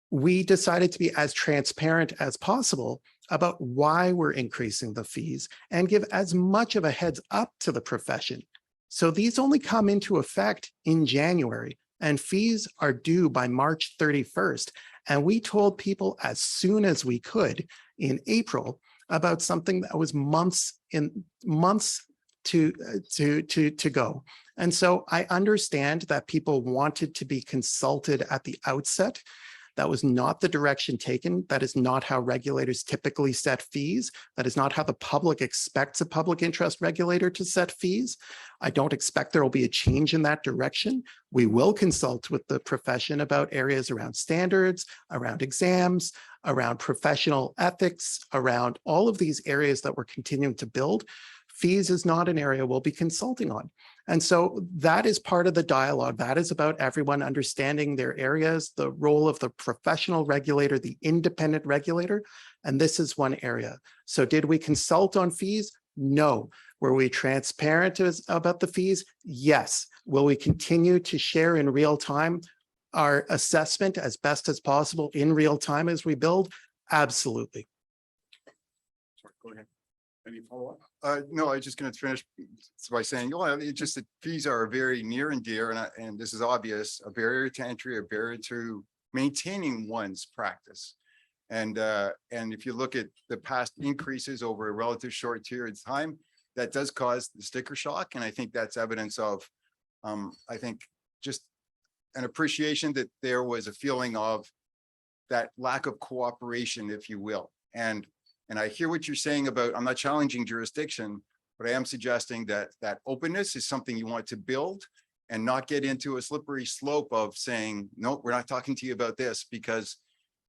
we decided to be as transparent as possible about why we're increasing the fees and give as much of a heads up to the profession. So these only come into effect in January, and fees are due by March 31st. And we told people as soon as we could in April about something that was months to go. And so I understand that people wanted to be consulted at the outset. That was not the direction taken. That is not how regulators typically set fees. That is not how the public expects a public interest regulator to set fees. I don't expect there will be a change in that direction. We will consult with the profession about areas around standards, around exams, around professional ethics, around all of these areas that we're continuing to build. Fees is not an area we'll be consulting on. And so that is part of the dialogue. That is about everyone understanding their areas, the role of the professional regulator, the independent regulator, and this is one area. So did we consult on fees? No. Were we transparent about the fees? Yes. Will we continue to share in real time our assessment as best as possible in real time as we build? Absolutely. Sorry, go ahead. Any follow-up? No, I was just gonna finish by saying, well, it's just that fees are very near and dear, and this is obvious, a barrier to entry, a barrier to maintaining one's practice. And if you look at the past increases over a relative short period of time, that does cause the sticker shock. And I think that's evidence of, I think, just an appreciation that there was a feeling of that lack of cooperation, if you will. And I hear what you're saying about, I'm not challenging jurisdiction, but I am suggesting that that openness is something you want to build and not get into a slippery slope of saying, no, we're not talking to you about this, because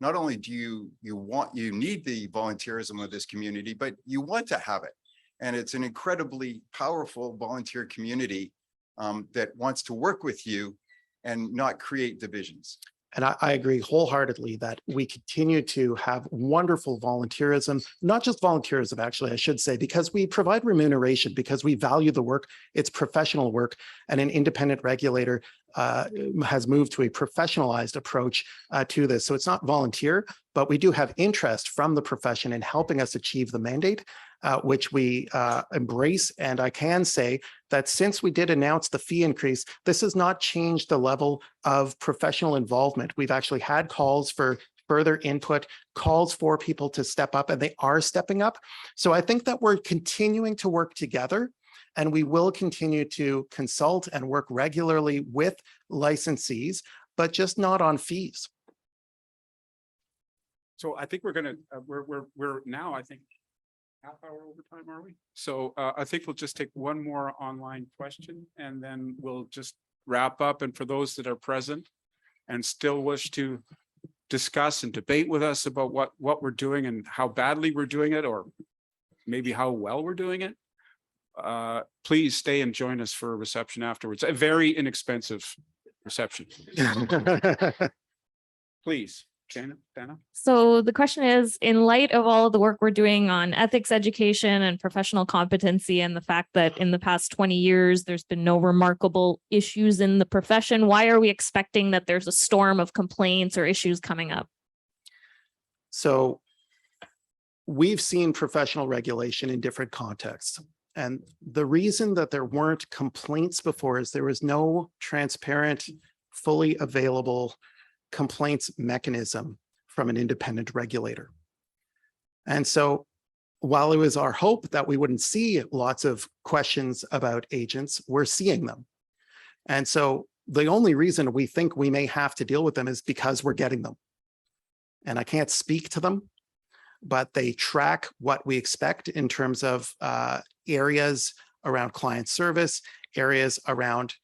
not only do you need the volunteerism of this community, but you want to have it. And it's an incredibly powerful volunteer community that wants to work with you and not create divisions. And I agree wholeheartedly that we continue to have wonderful volunteerism, not just volunteerism, actually, I should say, because we provide remuneration, because we value the work, it's professional work, and an independent regulator has moved to a professionalized approach to this. So it's not volunteer, but we do have interest from the profession in helping us achieve the mandate, which we embrace. And I can say that since we did announce the fee increase, this has not changed the level of professional involvement. We've actually had calls for further input, calls for people to step up, and they are stepping up. So I think that we're continuing to work together, and we will continue to consult and work regularly with licensees, but just not on fees. So I think we're gonna, we're now, I think, half hour overtime, are we? So I think we'll just take one more online question and then we'll just wrap up. And for those that are present and still wish to discuss and debate with us about what we're doing and how badly we're doing it, or maybe how well we're doing it, please stay and join us for a reception afterwards. A very inexpensive reception. Please. Dana? So the question is, in light of all of the work we're doing on ethics education and professional competency, and the fact that in the past 20 years, there's been no remarkable issues in the profession, why are we expecting that there's a storm of complaints or issues coming up? So we've seen professional regulation in different contexts. And the reason that there weren't complaints before is there was no transparent, fully available complaints mechanism from an independent regulator. And so while it was our hope that we wouldn't see lots of questions about agents, we're seeing them. And so the only reason we think we may have to deal with them is because we're getting them. And I can't speak to them, but they track what we expect in terms of areas around client service, areas around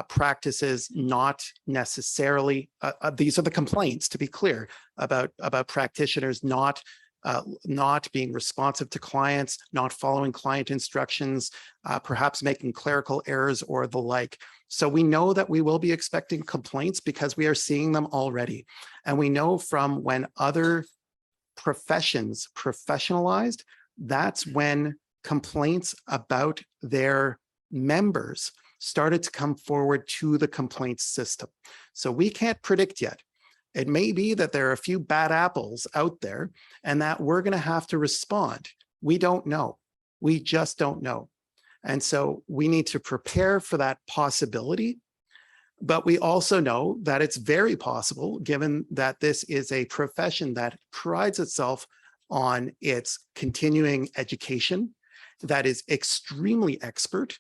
practices not necessarily, these are the complaints, to be clear, about practitioners not being responsive to clients, not following client instructions, perhaps making clerical errors or the like. So we know that we will be expecting complaints because we are seeing them already. And we know from when other professions professionalized, that's when complaints about their members started to come forward to the complaints system. So we can't predict yet. It may be that there are a few bad apples out there and that we're going to have to respond. We don't know. We just don't know. And so we need to prepare for that possibility. But we also know that it's very possible, given that this is a profession that prides itself on its continuing education, that is extremely expert,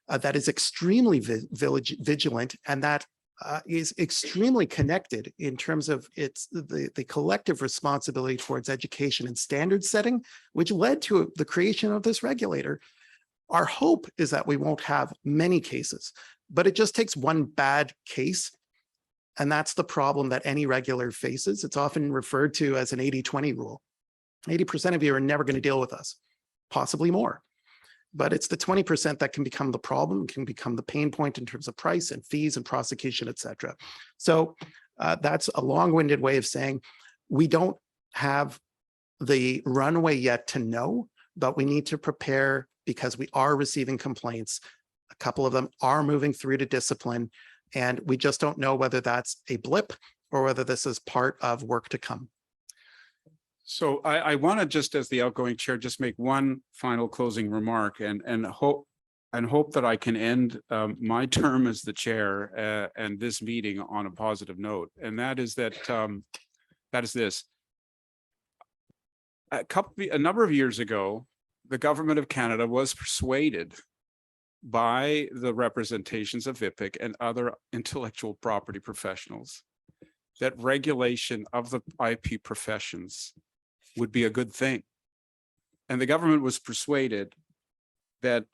that is extremely vigilant, and that is extremely connected in terms of the collective responsibility towards education and standard setting, which led to the creation of this regulator. Our hope is that we won't have many cases, but it just takes one bad case. And that's the problem that any regulator faces. It's often referred to as an 80-20 rule. 80% of you are never going to deal with us, possibly more. But it's the 20% that can become the problem, can become the pain point in terms of price and fees and prosecution, et cetera. So that's a long-winded way of saying we don't have the runway yet to know, but we need to prepare because we are receiving complaints. A couple of them are moving through to discipline, and we just don't know whether that's a blip or whether this is part of work to come. So I want to just, as the outgoing chair, just make one final closing remark and hope that I can end my term as the chair and this meeting on a positive note. And that is that this. A number of years ago, the government of Canada was persuaded by the representations of IPIC and other intellectual property professionals that regulation of the IP professions would be a good thing. And the government was persuaded that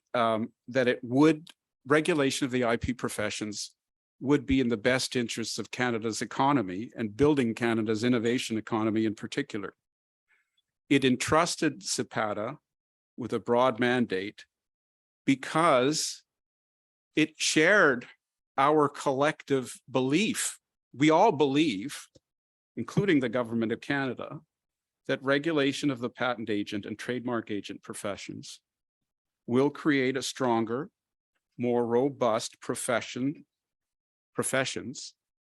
regulation of the IP professions would be in the best interests of Canada's economy and building Canada's innovation economy in particular. It entrusted CPATA with a broad mandate because it shared our collective belief. We all believe, including the government of Canada, that regulation of the patent agent and trademark agent professions will create a stronger, more robust professions,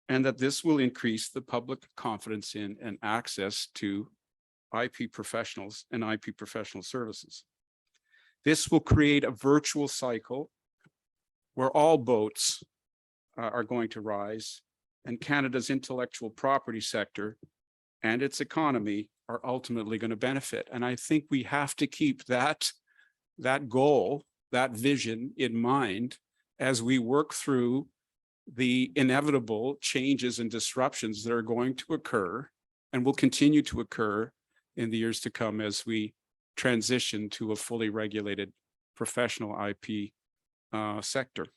and that this will increase the public confidence in and access to IP professionals and IP professional services. This will create a virtual cycle where all boats are going to rise, and Canada's intellectual property sector and its economy are ultimately going to benefit. And I think we have to keep that goal, that vision in mind as we work through the inevitable changes and disruptions that are going to occur and will continue to occur in the years to come as we transition to a fully regulated professional IP sector.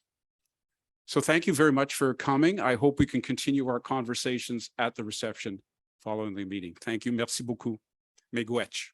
So thank you very much for coming. I hope we can continue our conversations at the reception following the meeting. Thank you. Merci beaucoup. Miigwech.